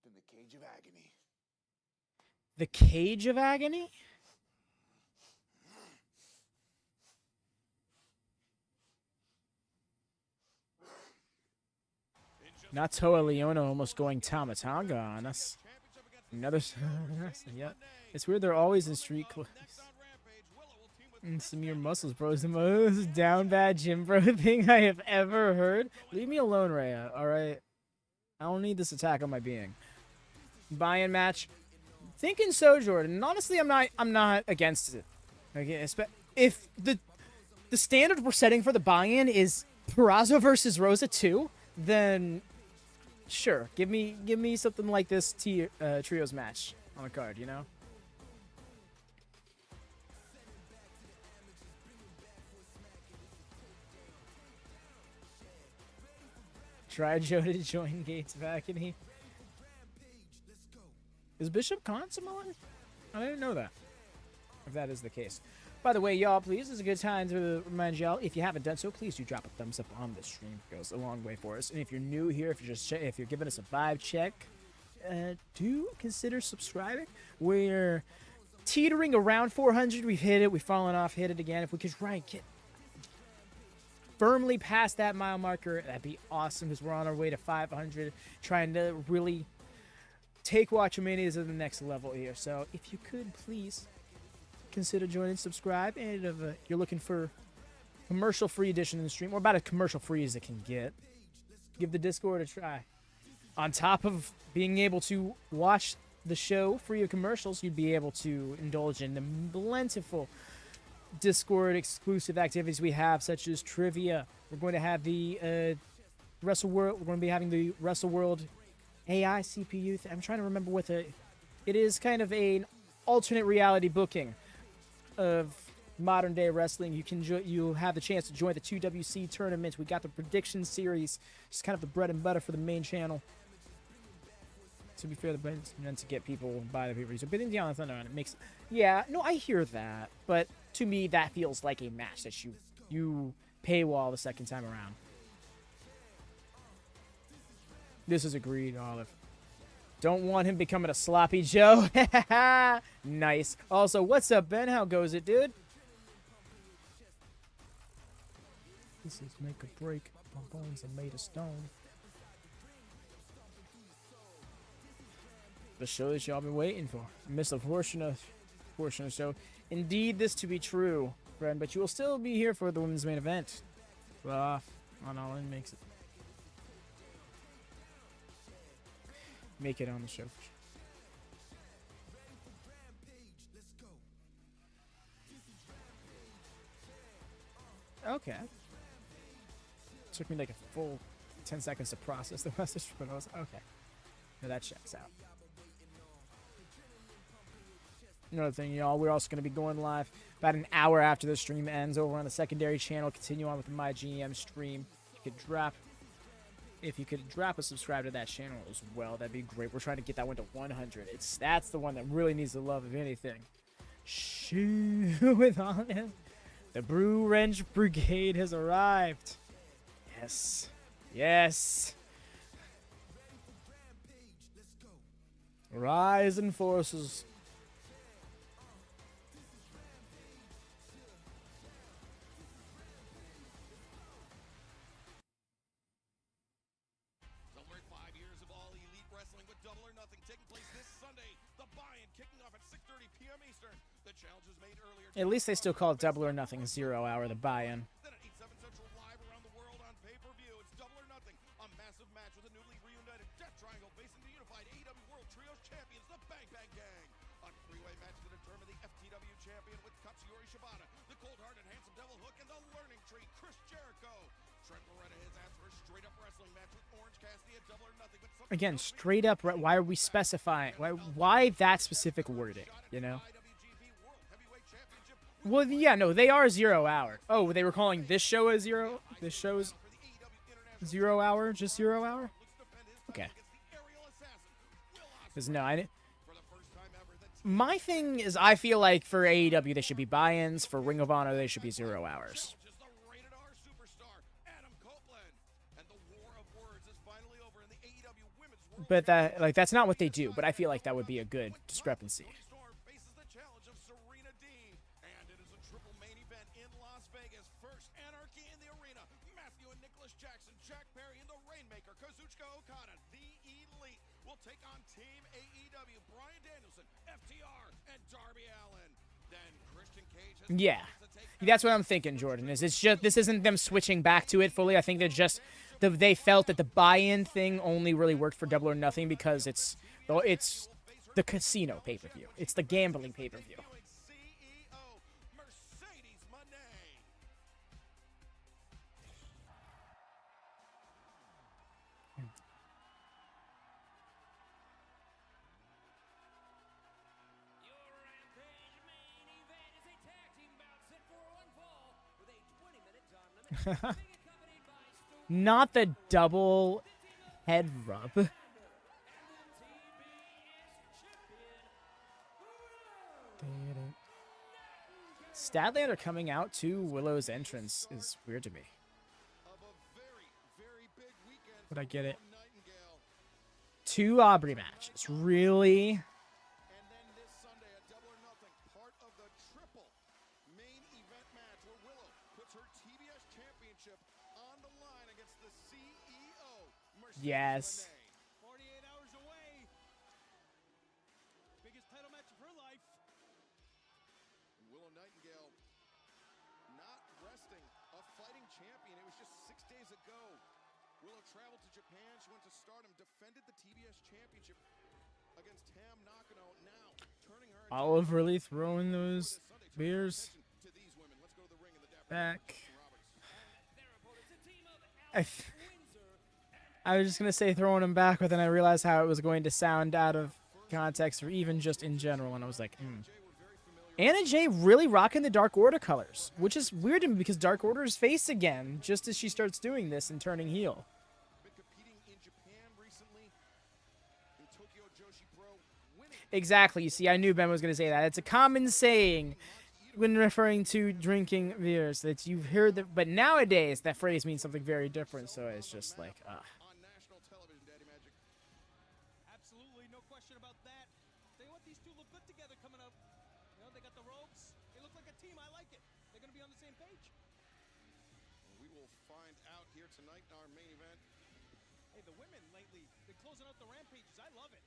than the Cage of Agony? The Cage of Agony? Not Toa Leona almost going Tamatanga on us. Another. Yeah. It's weird they're always in street clothes. And some of your muscles, bro. Is the most down bad gym bro thing I have ever heard. Leave me alone, Rhea. Alright. I don't need this attack on my being. Buy-in match. Thinking so, Jordan. And honestly, I'm not against it. Okay, if the standard we're setting for the buy-in is Peraza versus Rosa 2, then sure, give me something like this trios match on the card, you know? Try Joe to join Gates of Agony. Is Bishop Khan Samoan? I didn't know that. If that is the case. By the way, y'all, please, this is a good time to remind y'all, if you haven't done so, please do drop a thumbs up on the stream. It goes a long way for us. And if you're new here, if you're giving us a vibe check, do consider subscribing. We're teetering around 400. We've hit it. We've fallen off. Hit it again. If we could get firmly past that mile marker, that'd be awesome, because we're on our way to 500, trying to really take WatchaMania to the next level here. So if you could please consider joining, subscribe, and if you're looking for commercial-free edition in the stream, or about as commercial-free as it can get, give the Discord a try. On top of being able to watch the show free of commercials, you'd be able to indulge in the plentiful Discord exclusive activities we have, such as trivia. We're going to have the WrestleWorld. We're going to be having the WrestleWorld AI CPU. I'm trying to remember what it is. Kind of an alternate reality booking of modern day wrestling. You'll have the chance to join the 2WC tournament. We got the prediction series, just kind of the bread and butter for the main channel. To be fair, the brand's meant to get people to buy the pay-per-view. So Bidding Down Thunder, it makes, yeah, no, I hear that, but to me that feels like a match that you paywall the second time around. This is agreed, Olive. Don't want him becoming a sloppy Joe. Nice. Also, what's up, Ben? How goes it, dude? This is make or break. My bones are made of stone. The show that y'all been waiting for. Miss a portion of the show. Indeed, this to be true, friend. But you will still be here for the women's main event. Off on All In makes it. Make it on the show. Okay. Took me like a full 10 seconds to process the message, but I was okay. Now that checks out. Another thing, y'all, we're also going to be going live about an hour after the stream ends over on the secondary channel. Continue on with the MyGM stream. If you could drop a subscribe to that channel as well, that'd be great. We're trying to get that one to 100. That's the one that really needs the love of anything. Shoot with all this. The Brew Wrench Brigade has arrived. Yes. Yes. Rise in forces. Celebrate 5 years of all elite wrestling with Double or Nothing taking place this Sunday. The buy-in kicking off at 6:30 p.m. Eastern. The challenge was made earlier. At least they still call it Double or Nothing 0 hour, the buy-in. Then at 8/7 Central live around the world on pay-per-view. It's Double or Nothing, a massive match with a newly reunited Death Triangle facing the unified AEW World Trios champions, the Bang Bang Gang. A three-way match to determine the FTW champion with Katsuyori Shibata, the cold-hearted handsome devil Hook, and the Learning Tree, Chris Jericho. Trent Loretta has asked for a straight-up wrestling match with Orange Cassidy at Double or Nothing. But Again, straight up, why are we specifying? Why that specific wording, you know? Well, yeah, no, they are 0 hour. Oh, they were calling this show a 0? This show's 0 hour? Just 0 hour? Okay. Because no, my thing is, I feel like for AEW, they should be buy-ins. For Ring of Honor, they should be 0 hours. But that's not what they do. But I feel like that would be a good discrepancy. Take on Team AEW, Bryan Danielson, FTR, and Darby Allin. Then Christian Cage has yeah, that's what I'm thinking, Jordan. This isn't them switching back to it fully. I think they're just they felt that the buy-in thing only really worked for Double or Nothing because it's the casino pay-per-view. It's the gambling pay-per-view. Not the double head rub. Statlander coming out to Willow's entrance is weird to me. But I get it. 2 Aubrey matches. Really? And then this Sunday at Double or Nothing, part of the triple main event match where Willow puts her TBS championship on the line against the CEO, Mercedes Yes. Moné. 48 hours away. Biggest title match of her life. Willow Nightingale not resting, a fighting champion. It was just 6 days ago. Willow traveled to Japan. She went to Stardom, defended the TBS championship against Tam Nakano. Now turning her Olive really throwing those beers to these women. Let's go to the ring in the Dapper back. Roberts. I was just going to say throwing them back, but then I realized how it was going to sound out of context or even just in general, and I was like, Anna Jay really rocking the Dark Order colors, which is weird to me because Dark Order is face again just as she starts doing this and turning heel. Been competing in Japan recently in Tokyo Joshi Pro, winning Exactly. You see, I knew Ben was going to say that. It's a common saying when referring to drinking beers that you've heard that, but nowadays that phrase means something very different. So it's just like, on national television, Daddy Magic. Absolutely, no question about that. Tell you what, these two look good together coming up. You know, they got the ropes. They look like a team. I like it. They're going to be on the same page. We will find out here tonight in our main event. Hey, the women lately, they're closing out the Rampages. I love it.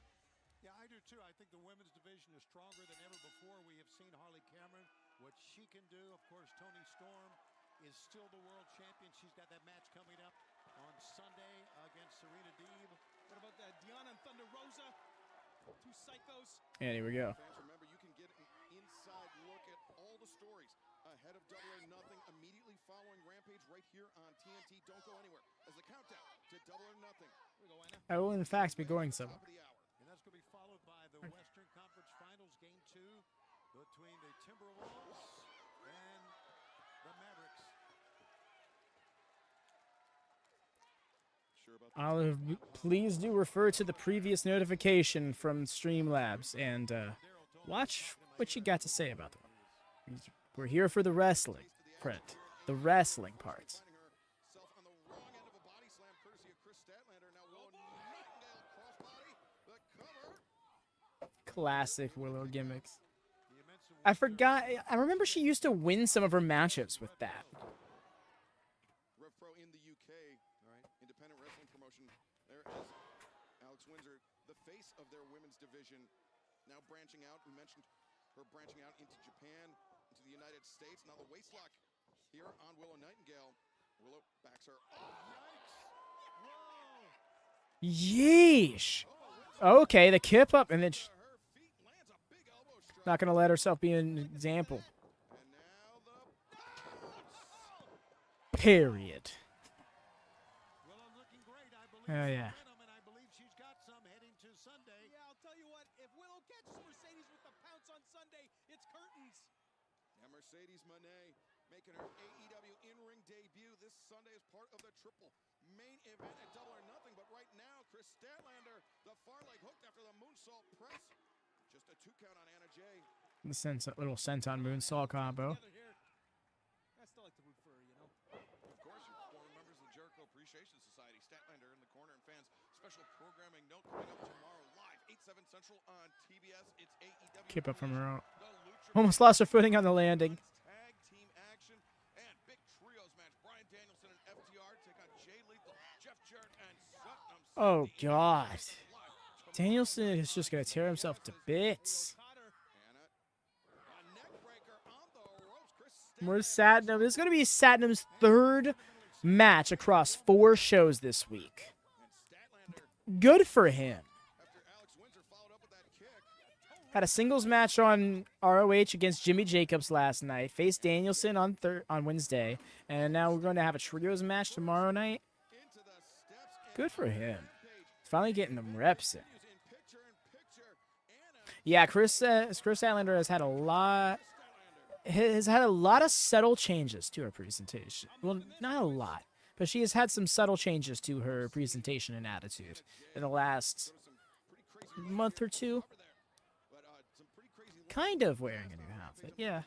Yeah, I do too. I think the women's division is stronger than ever before. We have seen Harley Cameron, what she can do. Of course, Toni Storm is still the world champion. She's got that match coming up on Sunday against Serena Deeb. What about Deonna and Thunder Rosa? 2 psychos. and here we go. Fans, remember, you can get an inside look at all the stories ahead of Double or Nothing immediately following Rampage right here on TNT. Don't go anywhere as the countdown to Double or Nothing. Here we go, Anna. I will, in fact, be going Top somewhere. of the hour. And that's going to be followed by the Western Conference Finals, Game 2, between the Timberwolves and the Mavericks. Sure about Olive, please do refer to the previous notification from Streamlabs and watch what you got to say about them. We're here for the wrestling, friend. The wrestling parts. Finding herself on the wrong end of a body slam courtesy of Kris Statlander. Now Willow Nightingale crossbody. The cover. Classic Willow gimmicks. I forgot. I remember she used to win some of her matchups with that. Rev Pro in the UK, all right, independent wrestling promotion. There is Alex Windsor, the face of their women's division, now branching out. We mentioned her branching out into Japan, into the United States. Now the waist lock here on Willow Nightingale. Willow backs her. Oh, Yeesh. Okay, the kip up and then her feet lands a big elbow strike. not gonna let herself be an example. And now the pounce. Period. Willow looking great, I believe. Oh yeah. Momentum, and I believe she's got some heading to Sunday. Yeah, I'll tell you what. If Willow catches Mercedes with the pounce on Sunday, it's curtains. And Mercedes Moné making her AEW in-ring debut this Sunday as part of the triple main event at Double or Nothing. But right now, Kris Statlander, the far leg hooked after the moonsault press. Just a 2 count on Anna Jay. The little senton moonsault combo. Together here. I still like to root for her, you know. Of course, you're former members of the Jericho Appreciation Society. Statlander in the corner, and fans, special programming note coming up tomorrow live, 8/7 Central on TBS. It's AEW. Kip up from her own. The Lucha Almost lost her footing on the landing. Tag team action and big trios match. Bryan Danielson and FTR take on Jay Lethal, Jeff Jarrett, and Satnam. Oh God. Danielson is just gonna tear himself to bits. Anna, a neck breaker on the ropes. Kris More Satnam. This is gonna be Satnam's 3rd match across 4 shows this week. and Statlander Good for him. after Alex Windsor followed up with that kick. Had a singles match on ROH against Jimmy Jacobs last night. Faced Danielson on Wednesday, and now we're going to have a trios match tomorrow night. Into the steps and Good for him. Rampage He's finally getting them reps in. in picture in picture. Anna Yeah, Kris Statlander has had a lot has had a lot of subtle changes to her presentation. Well, not a lot, but she has had some subtle changes to her presentation and attitude in the last month or two. Kind of wearing a new outfit. Yeah,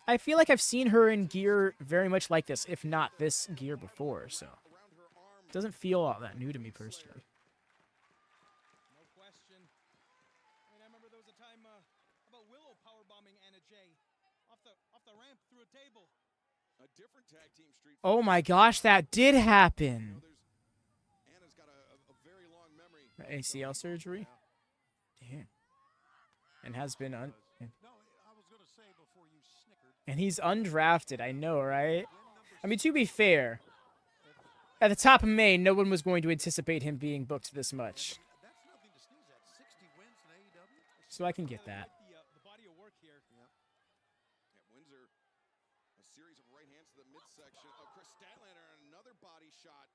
I feel like I've seen her in gear very much like this, if not this gear before, so it doesn't feel all that new to me personally. No question. I mean, I remember there was a time about Willow powerbombing Anna Jay off the ramp through a table. A different tag team street. Oh my gosh, that did happen. Anna's got a very long memory. ACL surgery? Damn. And has been and he's undrafted, I know, right? I mean, to be fair, at the top of May, no one was going to anticipate him being booked this much. So I can get that. The body of work here. At Windsor, a series of right hands to the midsection of Kris Statlander and another body shot.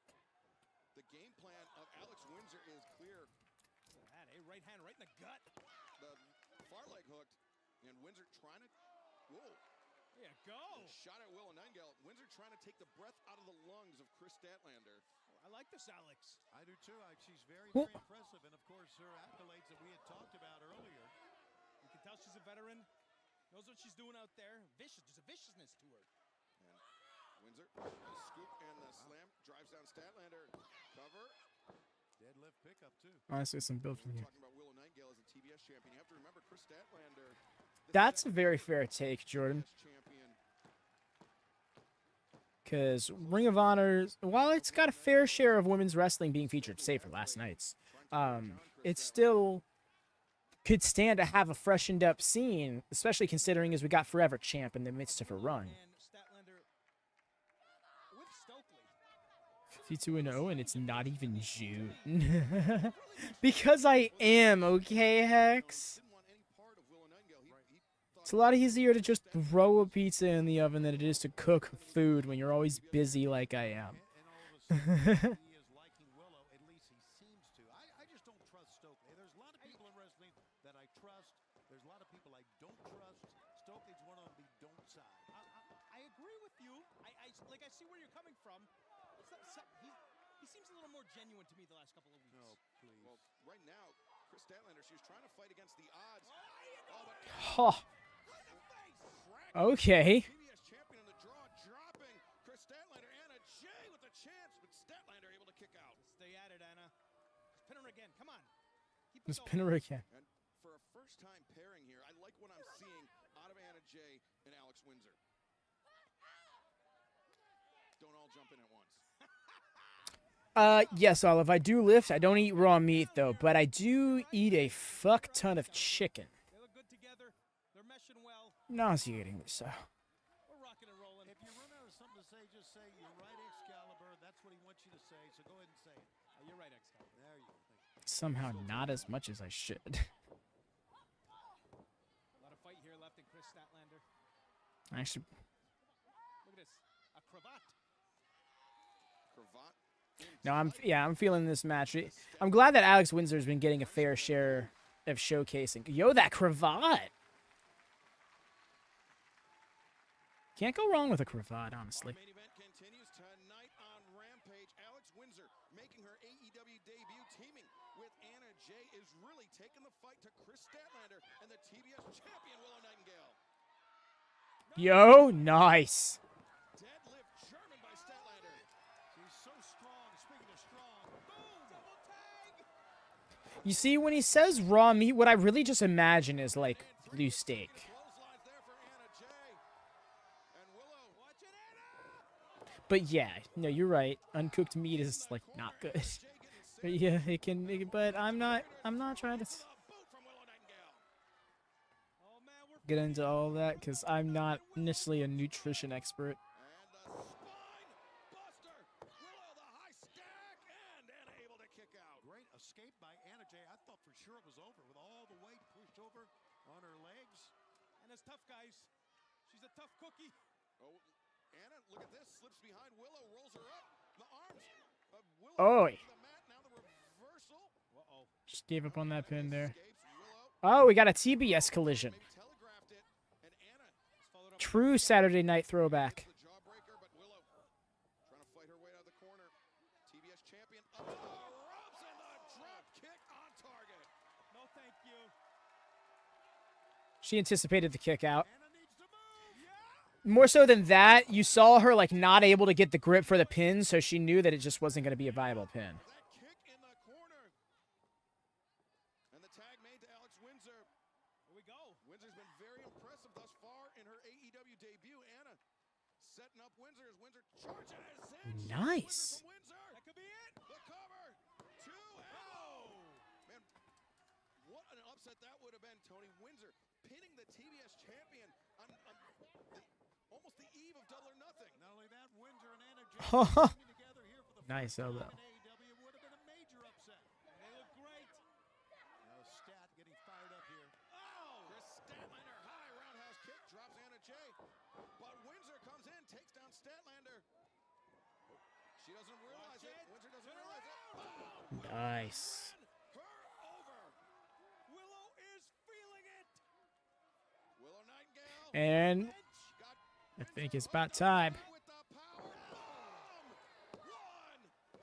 The game plan of Alex Windsor is clear. That a right hand right in the gut. The far leg hooked, and Windsor trying to. Whoa. There you go. Shot at Willow Nightingale. Windsor trying to take the breath out of the lungs of Kris Statlander. I like this, Alex. I do too. She's very, very impressive, and of course her accolades that we had talked about earlier. You can tell she's a veteran. Knows what she's doing out there. Vicious. There's a viciousness to her. And Windsor, the scoop and the slam drives down Statlander. Cover. Deadlift pickup too. Honestly, some build from here. Talking about Willow Nightingale as a TBS champion. You have to remember Kris Statlander. That's a very fair take, Jordan. Because Ring of Honor, while it's got a fair share of women's wrestling being featured, save for last night's, it still could stand to have a freshened up scene, especially considering as we got Forever Champ in the midst of her run. 52-0, and it's not even June. Because I am, okay, Hex? It's a lot easier to just throw a pizza in the oven than it is to cook food when you're always busy like I am. He is liking Willow, at least he seems to. I just don't trust Stokely. There's a lot of people in wrestling that I trust. There's a lot of people I don't trust. Stokely's one on the don't side. I agree with you. I see where you're coming from. He seems a little more genuine to me the last couple of weeks. No, please. Well, right now, Kris Statlander, she's trying to fight against the odds. Huh. Okay. TBS champion in the draw, dropping Kris Statlander. Anna Jay with a chance, but Statlander able to kick out. Stay at it, Anna. Just pin her again. Come on. Just pin her again. And for a first-time pairing here, I like what I'm seeing out of Anna Jay and Alex Windsor. Don't all jump in at once. Yes, Olive, I do lift. I don't eat raw meat, though, but I do eat a fuck ton of chicken. They look good together. They're meshing well. Nauseatingly so. We're rocking and rolling. If you run out of something to say, just say you're right, Excalibur. That's what he wants you to say, so go ahead and say it. You're right, Excalibur. There you go. Thank you. Somehow not as much as I should. A lot of fight here left in Kris Statlander. Actually, Look at this. A cravat. Cravat. no, I'm feeling this match. I'm glad that Alex Windsor's been getting a fair share of showcasing. Yo, that cravat! Can't go wrong with a cravat, honestly. Our main event continues tonight on Rampage. Alex Windsor making her AEW debut, teaming with Anna Jay, is really taking the fight to Kris Statlander and the TBS champion Willow Nightingale. Yo, nice. Deadlift German by Statlander. She's so strong. Speaking of strong, boom, double tag. You see, when he says raw meat, what I really just imagine is like blue steak. Clotheslines there for Anna Jay. And Willow. Watch it, Anna! But yeah, no, you're right. Uncooked meat is like not good. But yeah, it can. But I'm not trying to get into all that because I'm not initially a nutrition expert. And the spine buster. Willow the high stack and Anna able to kick out. Great escape by Anna Jay. I thought for sure it was over with all the weight pushed over on her legs. Anna's tough, guys. She's a tough cookie. Oh, Anna, look at this. Slips behind Willow, rolls her up. The arms of Willow Oi. to the mat. Now the reversal. Uh-oh. Just gave up on that pin there. Escapes Willow. Oh, we got a TBS collision. Maybe telegraphed it. And Anna True Saturday night throwback. The jawbreaker, but Willow trying to fight her way out of the corner. TBS champion up to the ropes and the drop kick on target. No, thank you. She anticipated the kick out. More so than that, you saw her like not able to get the grip for the pin, so she knew that it just wasn't going to be a viable pin. That kick in the corner. And the tag made to Alex Windsor. Here we go. Windsor's been very impressive thus far in her AEW debut. Anna setting up Windsor as Windsor charges in. Nice. Windsor. That could be it. The cover. 2 out. Man, what an upset that would have been, Tony. Windsor pinning the TBS champion on almost the eve of Double or Nothing. Not only that, Windsor and Anna Jay coming together here for the Nice first elbow. time in AEW would have been a major upset. They look great. Now Stat getting fired up here. Oh! Kris Statlander, high roundhouse kick, drops Anna Jay. But Windsor comes in, takes down Statlander. She doesn't realize it. Windsor doesn't realize it. Oh! Nice. Her over. Willow is feeling it. Willow Nightingale. And Got I think it's about time. with the power bomb. 1,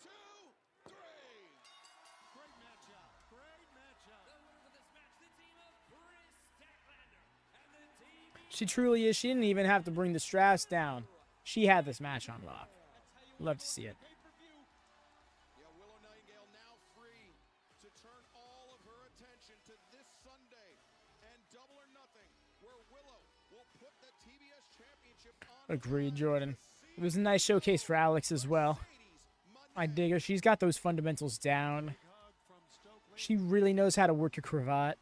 2, 3. Great matchup. Great matchup. The winner of this match, the team of Kris Statlander and the team. She truly is. She didn't even have to bring the straps down. She had this match on lock. Love to see it. Yeah, Willow Nightingale now free to turn all of her attention to this Sunday and Double or Nothing, where Willow will put the TBS Championship on. Agreed, Jordan. It was a nice showcase for Alex as well. I dig her. She's got those fundamentals down. She really knows how to work a cravat.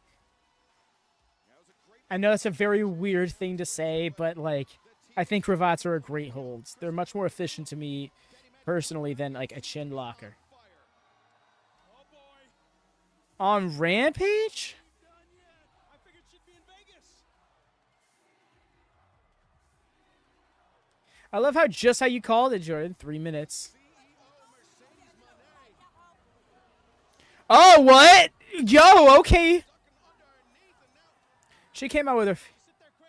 I know that's a very weird thing to say, but like, I think cravats are a great hold. They're much more efficient to me personally than like a chin locker. On Rampage? I figured she'd be in Vegas. I love how just how you called it, Jordan. 3 minutes. Oh, what? Yo, okay. She came out with her. Sit there, Kris.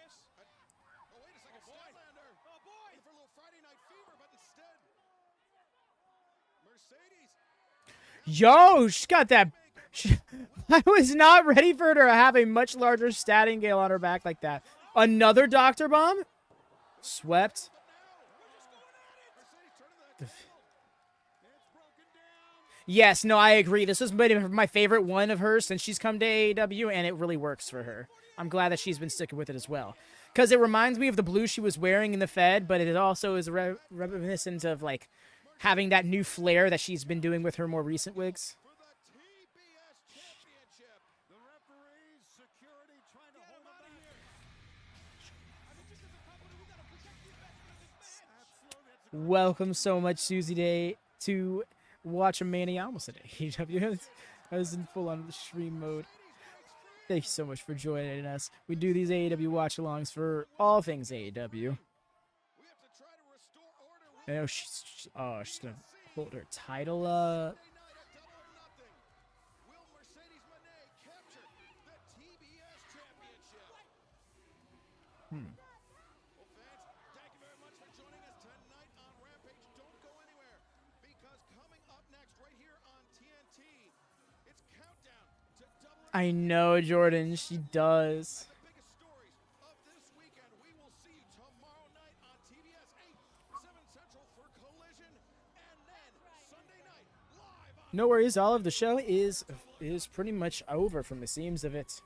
Oh, wait a second, Statlander. Oh, boy. For a little Friday Night Fever, but instead, Mercedes. Yo, she's got that. I was not ready for her to have a much larger Nightingale on her back like that. Another Dr. Bomb? Swept. Yes, no, I agree. This is my favorite one of hers since she's come to AEW, and it really works for her. I'm glad that she's been sticking with it as well. Because it reminds me of the blue she was wearing in the Fed, but it also is reminiscent of, like, having that new flair that she's been doing with her more recent wigs. For the TBS Championship. The referees, security trying to hold them back. Welcome so much, Susie Day, to WatchaMania. I almost said AEW. I was in full-on stream mode. Thank you so much for joining us. We do these AEW watch-alongs for all things AEW. We have to try to restore order. I know she's gonna hold her title up. Will Mercedes Moné capture the TBS Championship? Well, fans, thank you very much for joining us tonight on Rampage. Don't go anywhere, because coming up next, right here on TNT, it's Countdown to Double or I know, Jordan. She does. the biggest stories of this weekend. We will see you tomorrow night on TBS 8, 7 Central for Collision, and then Sunday night live on No worries. All of the show is pretty much over from the seams of it.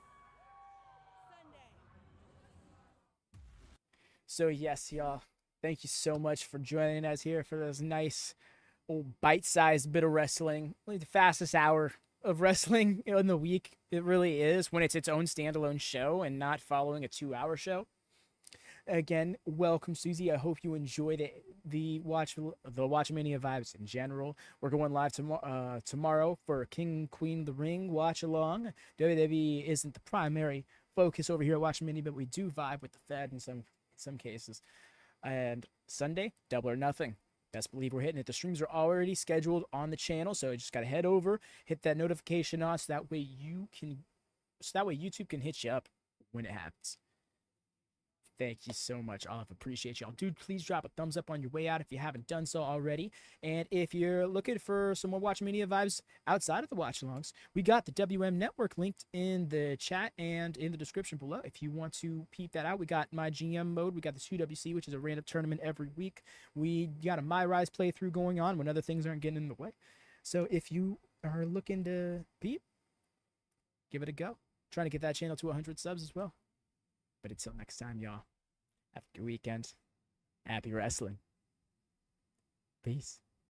So yes, y'all. Thank you so much for joining us here for this nice old bite-sized bit of wrestling. Like the fastest hour of wrestling in the week. It really is when it's its own standalone show and not following a 2-hour show. Again, welcome, Susie. I hope you enjoyed the WatchMania vibes in general. We're going live tomorrow for King Queen of the Ring watch along. WWE isn't the primary focus over here at WatchMania, but we do vibe with the Fed in some cases. And Sunday, Double or Nothing. Best believe we're hitting it. The streams are already scheduled on the channel, so you just gotta head over, hit that notification on, so that way YouTube can hit you up when it happens. Thank you so much, Olive. Appreciate y'all. Dude, please drop a thumbs up on your way out if you haven't done so already. And if you're looking for some more WatchMania vibes outside of the Watchalongs, we got the WM Network linked in the chat and in the description below. If you want to peep that out, we got my GM mode. We got the 2WC, which is a random tournament every week. We got a My Rise playthrough going on when other things aren't getting in the way. So if you are looking to peep, give it a go. Trying to get that channel to 100 subs as well. But until next time, y'all, have a good weekend. Happy wrestling. Peace.